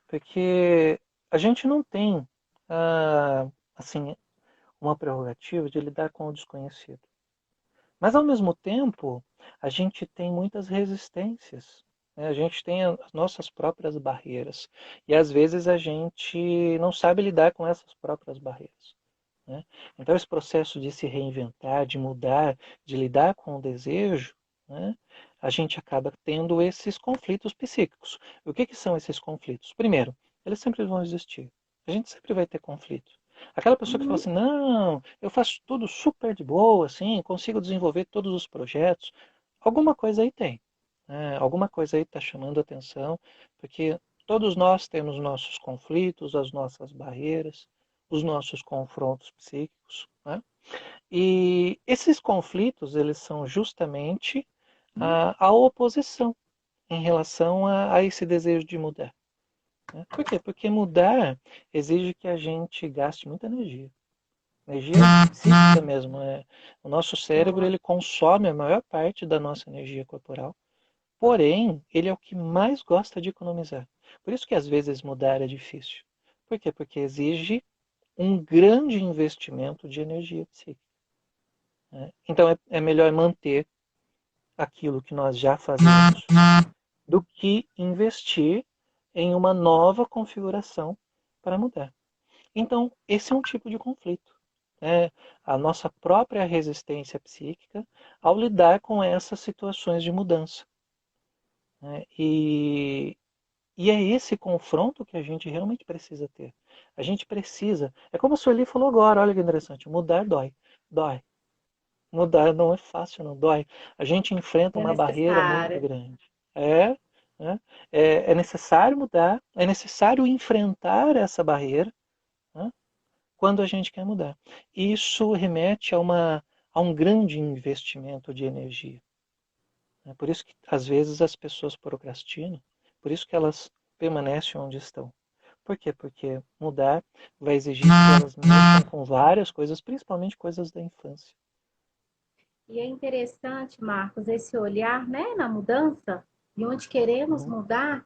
Porque a gente não tem, assim, uma prerrogativa de lidar com o desconhecido. Mas, ao mesmo tempo, a gente tem muitas resistências, né? A gente tem as nossas próprias barreiras. E, às vezes, a gente não sabe lidar com essas próprias barreiras, né? Então, esse processo de se reinventar, de mudar, de lidar com o desejo, né? A gente acaba tendo esses conflitos psíquicos. O que são esses conflitos? Primeiro, eles sempre vão existir. A gente sempre vai ter conflito. Aquela pessoa que fala Uhum. assim, não, eu faço tudo super de boa, assim, consigo desenvolver todos os projetos. Alguma coisa aí tem, né? Alguma coisa aí está chamando a atenção, porque todos nós temos nossos conflitos, as nossas barreiras, os nossos confrontos psíquicos, né? E esses conflitos, eles são justamente a oposição em relação a esse desejo de mudar, né? Por quê? Porque mudar exige que a gente gaste muita energia. Energia psíquica mesmo. O nosso cérebro ele consome a maior parte da nossa energia corporal, porém, ele é o que mais gosta de economizar. Por isso que às vezes mudar é difícil. Por quê? Porque exige um grande investimento de energia psíquica, né? Então é melhor manter aquilo que nós já fazemos do que investir em uma nova configuração para mudar. Então, esse é um tipo de conflito, né? A nossa própria resistência psíquica ao lidar com essas situações de mudança, né? E é esse confronto que a gente realmente precisa ter. A gente precisa. É como a Sueli falou agora, olha que interessante: mudar dói. Dói. Mudar não é fácil, não dói. A gente enfrenta É uma barreira muito necessário. grande. Né? É necessário mudar, é necessário enfrentar essa barreira, né? Quando a gente quer mudar. Isso remete a um grande investimento de energia. É por isso que às vezes as pessoas procrastinam, por isso que elas permanecem onde estão. Por quê? Porque mudar vai exigir que elas mexam com várias coisas, principalmente coisas da infância. E é interessante, Marcos, esse olhar, né, na mudança e onde queremos Uhum, mudar,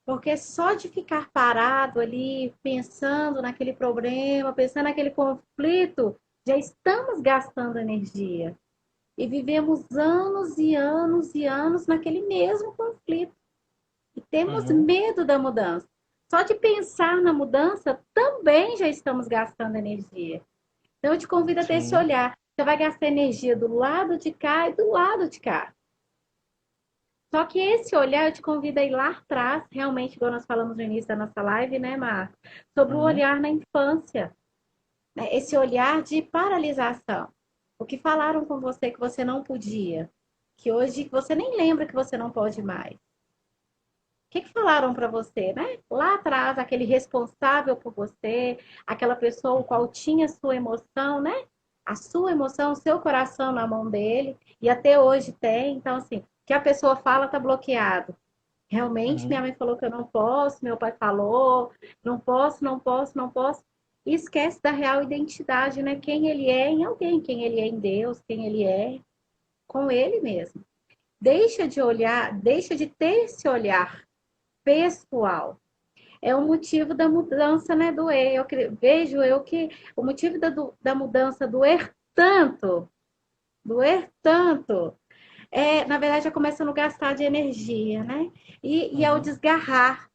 porque só de ficar parado ali, pensando naquele problema, pensando naquele conflito, já estamos gastando energia. E vivemos anos e anos e anos naquele mesmo conflito. E temos uhum, medo da mudança. Só de pensar na mudança, também já estamos gastando energia. Então, eu te convido a ter esse sim. olhar. Você vai gastar energia do lado de cá e do lado de cá. Só que esse olhar, eu te convido a ir lá atrás, realmente, igual nós falamos no início da nossa live, né, Mar? Sobre o Uhum, olhar na infância, né? Esse olhar de paralisação. O que falaram com você que você não podia, que hoje você nem lembra que você não pode mais. Que falaram para você, né? Lá atrás, aquele responsável por você, aquela pessoa o uhum, qual tinha sua emoção, né? A sua emoção, o seu coração na mão dele, e até hoje tem. Então, assim, o que a pessoa fala tá bloqueado. Realmente, minha uhum, mãe falou que eu não posso, meu pai falou, não posso, não posso, não posso. E esquece da real identidade, né? Quem ele é em alguém, quem ele é em Deus, quem ele é com ele mesmo. Deixa de olhar, deixa de ter esse olhar pessoal. É o motivo da mudança, né, doer. Vejo eu que o motivo da mudança doer tanto, na verdade, é começando a gastar de energia, né? E uhum, é o desgarrar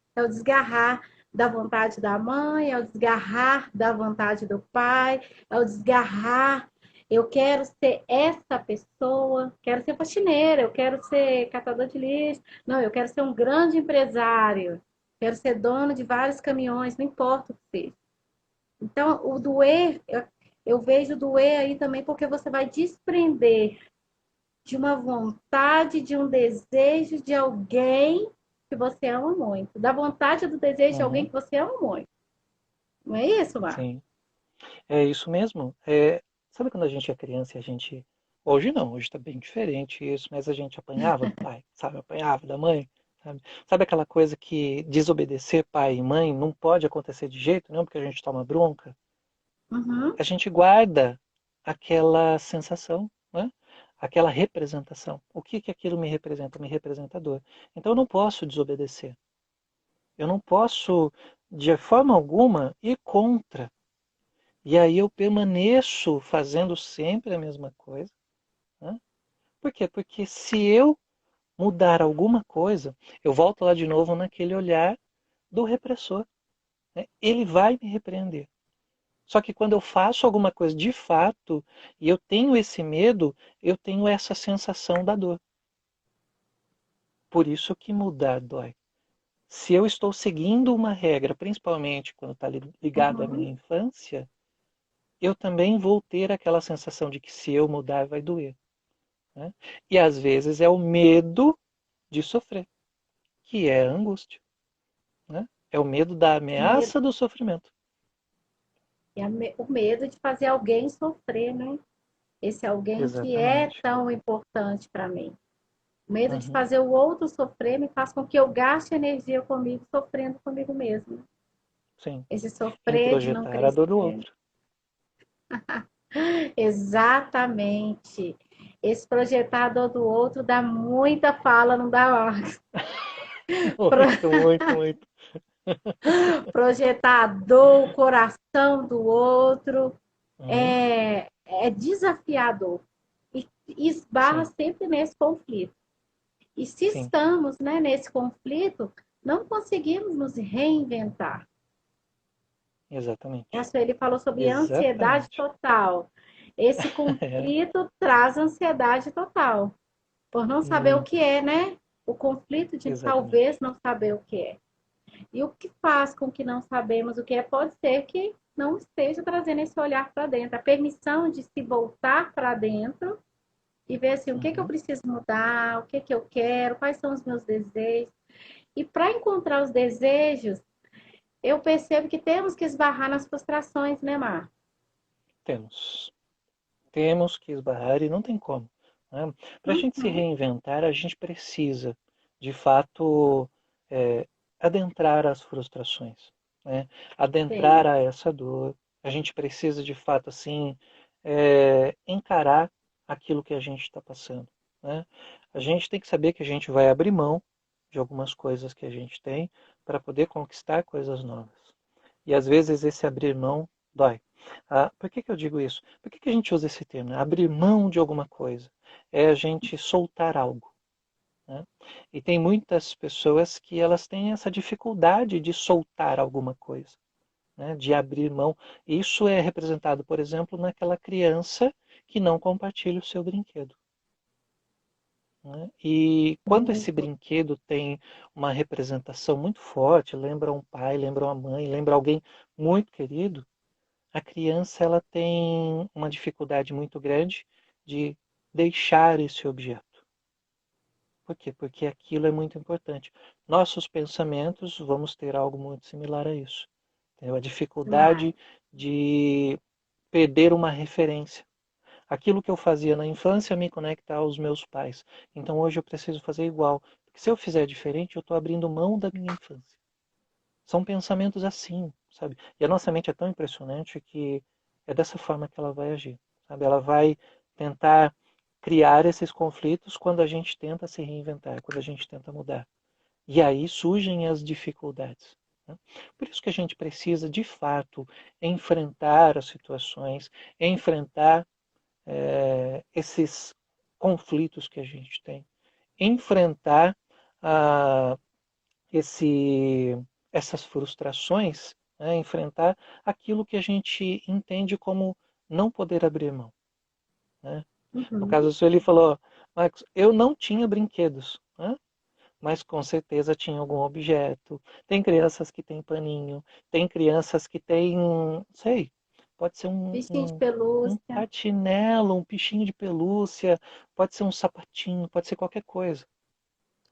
da vontade da mãe, é o desgarrar da vontade do pai, é o desgarrar. Eu quero ser essa pessoa, quero ser faxineira, eu quero ser catador de lixo, não, eu quero ser um grande empresário, quero ser dono de vários caminhões, não importa o que seja. Então, o doer, eu vejo doer aí também porque você vai desprender de uma vontade, de um desejo de alguém que você ama muito. Da vontade do desejo de alguém Uhum, que você ama muito. Não é isso, Mar? sim. É isso mesmo. Sabe quando a gente é criança e a gente. Hoje não, hoje está bem diferente isso, mas a gente apanhava do pai, sabe? Apanhava da mãe, sabe? Sabe aquela coisa que desobedecer pai e mãe não pode acontecer de jeito nenhum porque a gente toma bronca? Uhum. A gente guarda aquela sensação, né? Aquela representação. O que que aquilo me representa? Me representa dor. Então eu não posso desobedecer. Eu não posso, de forma alguma, ir contra. E aí eu permaneço fazendo sempre a mesma coisa. Né? Por quê? Porque se eu mudar alguma coisa, eu volto lá de novo naquele olhar do repressor. Né? Ele vai me repreender. Só que quando eu faço alguma coisa de fato e eu tenho esse medo, eu tenho essa sensação da dor. Por isso que mudar dói. Se eu estou seguindo uma regra, principalmente quando está ligado à minha Uhum. infância, eu também vou ter aquela sensação de que se eu mudar vai doer. Né? E às vezes é o medo de sofrer, que é a angústia. Né? É o medo da Medo, ameaça do sofrimento. o medo de fazer alguém sofrer, né? Esse alguém que é Exatamente. tão importante para mim. O medo de Uhum. fazer o outro sofrer me faz com que eu gaste energia comigo, sofrendo comigo mesmo. Sim. Esse Em sofrer de não projetar a dor do crescer. outro. Exatamente. Esse projetador do outro dá muita fala, não dá mais. Muito, muito, muito. Projetador, o coração do outro, Uhum. é desafiador. E esbarra Sim, sempre nesse conflito. E se sim. estamos, né, nesse conflito, não conseguimos nos reinventar. A Exatamente. Sueli falou sobre ansiedade Exatamente. total. Esse É, conflito traz ansiedade total, por não saber o que muito. é, né? O conflito de talvez Exatamente. não saber o que é. E o que faz com que não sabemos o que é, pode ser que não esteja trazendo esse olhar para dentro, a permissão de se voltar para dentro e ver assim, o que que eu Uhum. preciso mudar, o que que eu quero, quais são os meus desejos. E para encontrar os desejos, eu percebo que temos que esbarrar nas frustrações, né, Mar? Temos. Temos que esbarrar e não tem como. Né? Para a gente se Uhum. reinventar, a gente precisa, de fato, é, adentrar as frustrações, né? Adentrar Sim. a essa dor. A gente precisa, de fato, assim, encarar aquilo que a gente está passando. Né? A gente tem que saber que a gente vai abrir mão de algumas coisas que a gente tem para poder conquistar coisas novas. E às vezes esse abrir mão dói. Por que que eu digo isso? Por que que a gente usa esse termo? Né? Abrir mão de alguma coisa. É a gente soltar algo. Né? E tem muitas pessoas que elas têm essa dificuldade de soltar alguma coisa, né? De abrir mão. Isso é representado, por exemplo, naquela criança que não compartilha o seu brinquedo. Né? E quando esse Muito. brinquedo tem uma representação muito forte, lembra um pai, lembra uma mãe, lembra alguém muito querido, a criança ela tem uma dificuldade muito grande de deixar esse objeto. Por quê? Porque aquilo é muito importante. Nossos pensamentos vamos ter algo muito similar a isso. Entendeu? A Vai. dificuldade de perder uma referência. Aquilo que eu fazia na infância me conecta aos meus pais. Então hoje eu preciso fazer igual. Porque se eu fizer diferente, eu estou abrindo mão da minha infância. São pensamentos assim, sabe? E a nossa mente é tão impressionante que é dessa forma que ela vai agir, sabe? Ela vai tentar criar esses conflitos quando a gente tenta se reinventar, quando a gente tenta mudar. E aí surgem as dificuldades. Né? Por isso que a gente precisa, de fato, enfrentar as situações, enfrentar esses conflitos que a gente tem, enfrentar ah, esse, essas frustrações, né? Enfrentar aquilo que a gente entende como não poder abrir mão. Né? No Uhum. caso, ele falou, Marcos, eu não tinha brinquedos, né? Mas com certeza tinha algum objeto. Tem crianças que têm paninho, tem crianças que têm, sei, pode ser Bichinho de um pelúcia, patinelo, um bichinho de pelúcia, pode ser um sapatinho, pode ser qualquer coisa,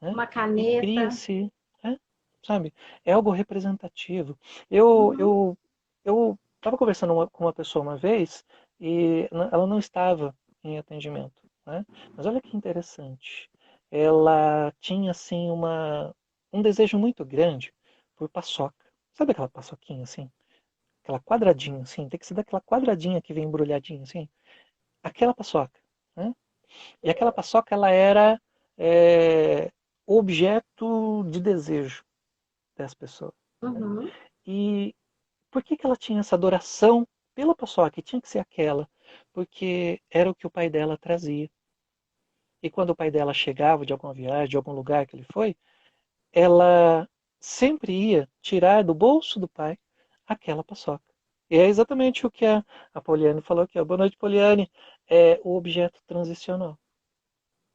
né? uma E caneta. cria-se, né? Sabe? É algo representativo. Eu Uhum. eu eu estava conversando com uma pessoa uma vez e ela não estava em atendimento, né? Mas olha que interessante. Ela tinha assim um desejo muito grande por paçoca. Sabe aquela paçoquinha assim? Aquela quadradinha assim, tem que ser daquela quadradinha que vem embrulhadinha assim. Aquela paçoca, né? E aquela paçoca, ela era é, objeto de desejo das pessoas. Né? Uhum. E por que que ela tinha essa adoração pela paçoca? E tinha que ser aquela, porque era o que o pai dela trazia. E quando o pai dela chegava de alguma viagem, de algum lugar que ele foi, ela sempre ia tirar do bolso do pai aquela paçoca. E é exatamente o que a Poliane falou aqui. Ó. Boa noite, Poliane. É o objeto transicional.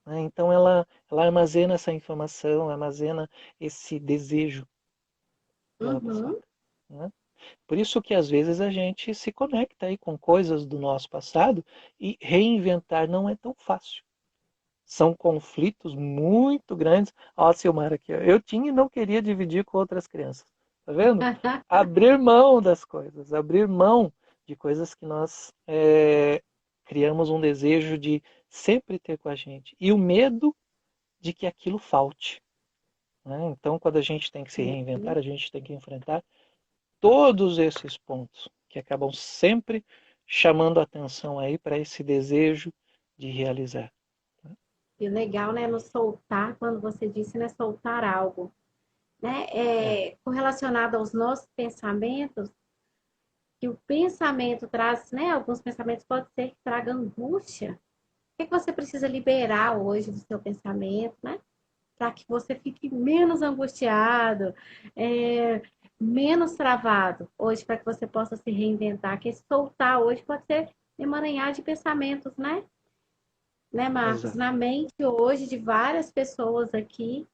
Né? Então ela armazena essa informação, armazena esse desejo pela Uhum. paçoca. Né? Por isso que às vezes a gente se conecta aí com coisas do nosso passado e reinventar não é tão fácil. São conflitos muito grandes. Ó, Silmar aqui, ó. Eu tinha e não queria dividir com outras crianças. Tá vendo? Abrir mão das coisas, abrir mão de coisas que nós criamos um desejo de sempre ter com a gente. E o medo de que aquilo falte. Né? Então, quando a gente tem que se reinventar, a gente tem que enfrentar todos esses pontos que acabam sempre chamando a atenção aí para esse desejo de realizar. E o legal, né, no soltar, quando você disse, né, soltar algo, né, É, correlacionado aos nossos pensamentos, que o pensamento traz, né, alguns pensamentos pode ser que traga angústia. O que que você precisa liberar hoje do seu pensamento, né, para que você fique menos angustiado, é, menos travado hoje, para que você possa se reinventar, que esse soltar hoje pode ser emaranhar de pensamentos, né, Marcos, exato, na mente hoje de várias pessoas aqui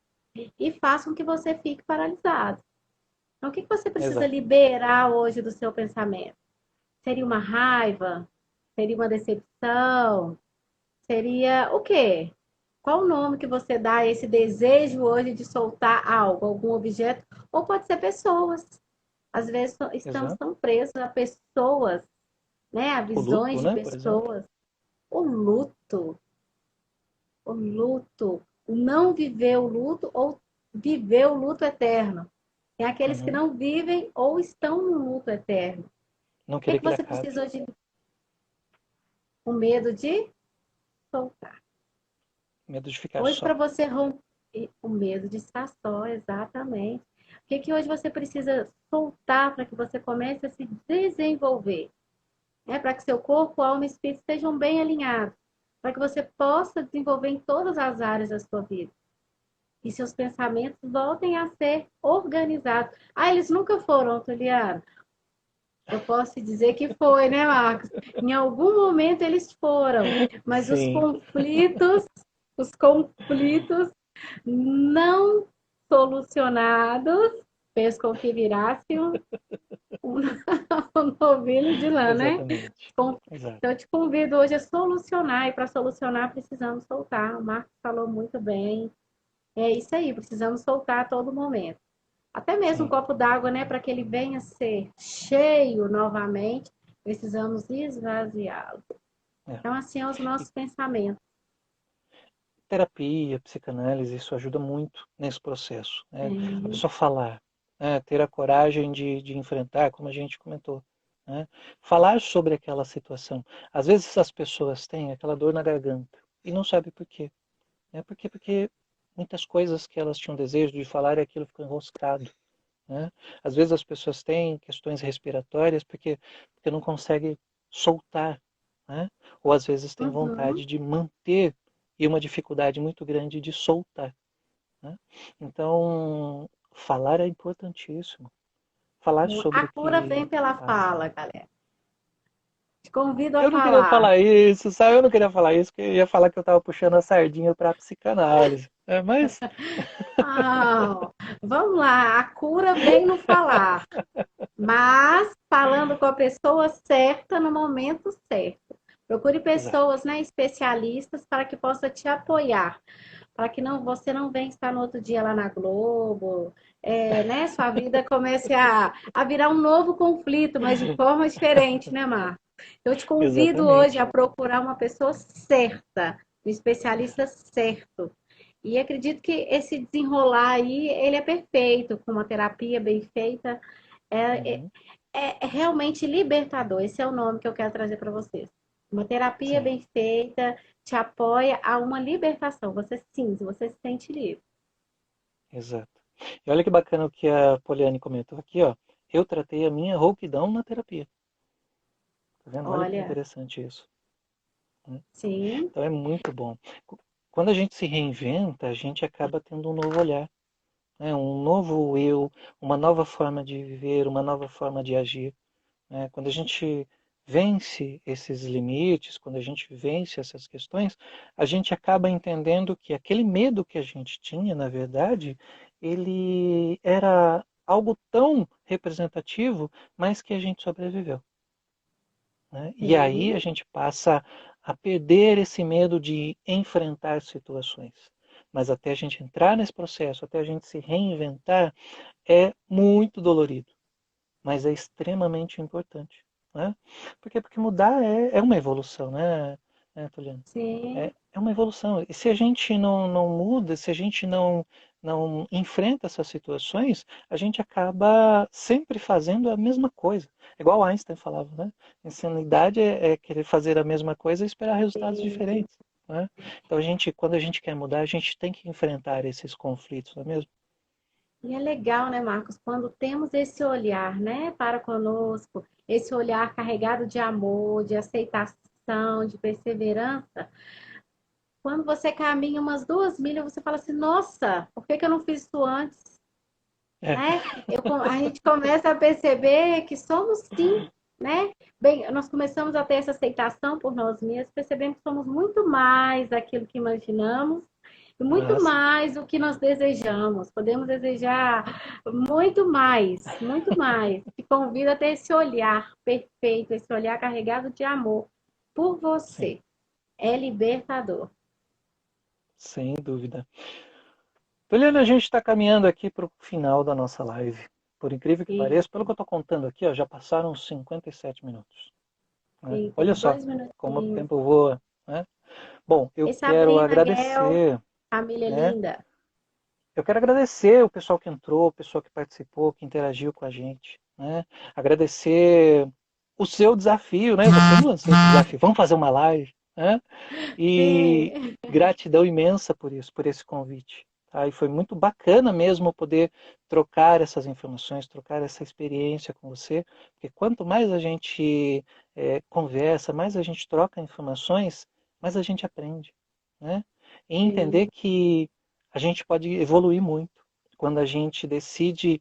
e façam que você fique paralisado. Então, o que você precisa exato. liberar hoje do seu pensamento? Seria uma raiva? Seria uma decepção? Seria o quê? Qual o nome que você dá a esse desejo hoje de soltar algo, algum objeto? Ou pode ser pessoas. Às vezes estamos Exato. tão presos a pessoas, né? A O visões luto, de né, por exemplo. pessoas. O luto, o luto, o não viver o luto ou viver o luto eterno. Tem aqueles que Uhum. não vivem ou estão no luto eterno. O Não que, querer que que ele você acabe. precisa hoje? O medo de soltar. Medo de ficar Hoje, para só. você romper o medo de estar só, exatamente. O que, que hoje você precisa soltar para que você comece a se desenvolver? Né? Para que seu corpo, alma e espírito estejam bem alinhados. Para que você possa desenvolver em todas as áreas da sua vida. E seus pensamentos voltem a ser organizados. Ah, eles nunca foram, Tuliano. Eu posso dizer que foi, né, Marcos? Em algum momento eles foram, mas Sim, os conflitos não solucionados fez com que virasse um, um novilho de lã, né? exatamente. Exato. Então, eu te convido hoje a solucionar, e para solucionar precisamos soltar. O Marcos falou muito bem. É isso aí, precisamos soltar a todo momento. Até mesmo um Sim. copo d'água, né, para que ele venha a ser cheio novamente, precisamos esvaziá-lo. É. Então, assim, é os E nossos pensamentos. terapia, psicanálise, isso ajuda muito nesse processo. Né? A É, pessoa falar, né? Ter a coragem de enfrentar, como a gente comentou. Né? Falar sobre aquela situação. Às vezes as pessoas têm aquela dor na garganta e não sabem por quê. Né? Porque muitas coisas que elas tinham desejo de falar e aquilo ficou enroscado. Né? Às vezes as pessoas têm questões respiratórias porque não conseguem soltar, né? Ou às vezes têm uhum. vontade de manter e uma dificuldade muito grande de soltar. Né? Então, falar é importantíssimo. Falar sobre A o cura vem que. pela fala, galera. Te convido a Eu não queria falar. falar isso, sabe? Eu não queria falar isso, porque eu ia falar que eu estava puxando a sardinha para a psicanálise. Ah, vamos lá, a cura vem no falar. mas falando com a pessoa certa no momento certo. Procure Exato. pessoas, né, especialistas para que possa te apoiar, para que não, você não venha estar no outro dia lá na Globo, né, sua vida comece a virar um novo conflito, mas de forma diferente, né, Mar? Eu te convido hoje Exatamente. a procurar uma pessoa certa, um especialista certo. E acredito que esse desenrolar aí, ele é perfeito, com uma terapia bem feita, é, é, Uhum. é realmente libertador. Esse é o nome que eu quero trazer para vocês. Uma terapia Sim, bem feita te apoia a uma libertação. Você sim, você se sente livre. exato. E olha que bacana o que a Poliane comentou aqui, ó. Eu tratei a minha rouquidão na terapia. Tá vendo? Olha que Olha, interessante isso, né? sim, Então é muito bom. Quando a gente se reinventa, a gente acaba tendo um novo olhar, né? Um novo eu, uma nova forma de viver, uma nova forma de agir, né? Quando a gente vence esses limites, quando a gente vence essas questões, a gente acaba entendendo que aquele medo que a gente tinha, na verdade, ele era algo tão representativo, mas que a gente sobreviveu, né? E aí a sim, gente passa a perder esse medo de enfrentar situações. Mas até a gente entrar nesse processo, até a gente se reinventar, é muito dolorido, mas é extremamente importante, né? Porque mudar é uma evolução, né, Tuliano? sim. É uma evolução. E se a gente não muda, se a gente não enfrenta essas situações, a gente acaba sempre fazendo a mesma coisa. Igual Einstein falava, né? Insanidade é querer fazer a mesma coisa e esperar resultados Sim. diferentes, né? Então, quando a gente quer mudar, a gente tem que enfrentar esses conflitos, não é mesmo? E é legal, né, Marcos, quando temos esse olhar, né, para conosco, esse olhar carregado de amor, de aceitação, de perseverança. Quando você caminha umas 2 milhas, você fala assim, nossa, por que que eu não fiz isso antes? É, Né? A gente começa a perceber que somos sim, né? Bem, nós começamos a ter essa aceitação por nós mesmos, percebendo que somos muito mais daquilo que imaginamos e muito assim, mais do que nós desejamos. Podemos desejar muito mais, muito mais. Te convido a ter esse olhar perfeito, esse olhar carregado de amor por sim, você. É libertador. sem dúvida. Juliana, a gente está caminhando aqui para o final da nossa live. Por incrível que E, pareça, pelo que eu estou contando aqui, ó, já passaram uns 57 minutos, né? e Olha tem só dois como o minutinhos. tempo voa, né? Bom, eu E quero Sabrina, Gel, agradecer, família né? linda. Eu quero agradecer o pessoal que entrou, o pessoal que participou, que interagiu com a gente, né? Agradecer o seu desafio, né? Você me lançou esse desafio. Vamos fazer uma live, né? E Sim, gratidão imensa por isso, por esse convite. Tá? E foi muito bacana mesmo poder trocar essas informações, trocar essa experiência com você, porque quanto mais a gente conversa, mais a gente troca informações, mais a gente aprende, né? E entender sim, que a gente pode evoluir muito quando a gente decide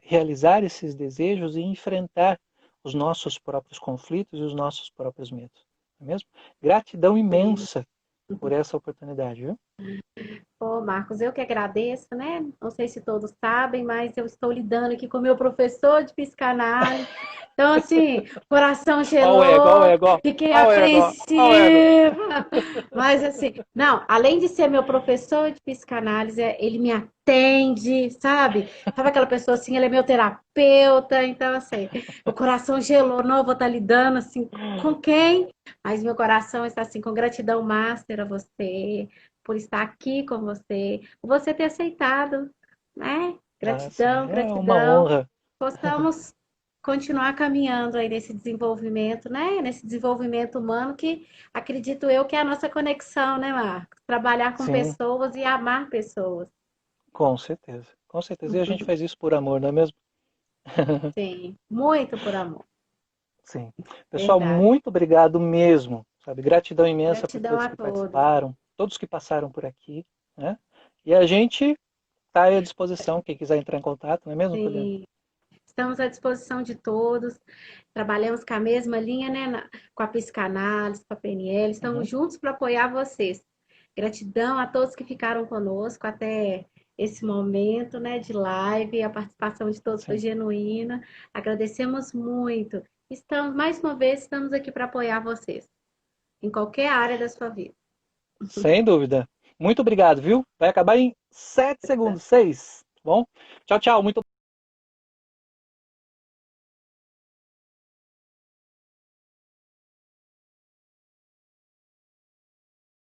realizar esses desejos e enfrentar os nossos próprios conflitos e os nossos próprios medos. Não é mesmo? Gratidão sim. imensa por essa oportunidade, viu? Pô, Marcos, eu que agradeço, né? Não sei se todos sabem, mas eu estou lidando aqui com o meu professor de psicanálise. Então, assim, coração Ó o ego, ó o gelou, ego, fiquei ó o ego, ó o ego. apreensiva. Mas, assim, não, além de ser meu professor de psicanálise, ele me atende, sabe? Sabe aquela pessoa assim, ele é meu terapeuta. Então, assim, o coração gelou. Não, eu vou estar lidando, assim, com quem? Mas meu coração está, assim, com gratidão master a você por estar aqui com você, por você ter aceitado, né? Ah, sim, Gratidão, é uma gratidão. honra. Possamos continuar caminhando aí nesse desenvolvimento, né? Nesse desenvolvimento humano que acredito eu que é a nossa conexão, né, Marcos? Trabalhar com Sim, pessoas e amar pessoas. com certeza. Com certeza. E a gente faz isso por amor, não é mesmo? Sim, muito por amor. Sim. Pessoal, Verdade. muito obrigado mesmo. Sabe? Gratidão imensa por Gratidão todos a que todos. participaram, todos que passaram por aqui, né? E a gente está à disposição, quem quiser entrar em contato, não é mesmo, Poliana? Sim, estamos à disposição de todos. Trabalhamos com a mesma linha, né? Com a psicanálise, com a PNL. Estamos Uhum. juntos para apoiar vocês. Gratidão a todos que ficaram conosco até esse momento, né, de live. A participação de todos foi Sim. genuína. Agradecemos muito. Estamos, mais uma vez, estamos aqui para apoiar vocês em qualquer área da sua vida. Sem dúvida. Muito obrigado, viu? Vai acabar em 7 segundos, 6. Bom? Tchau, tchau. Muito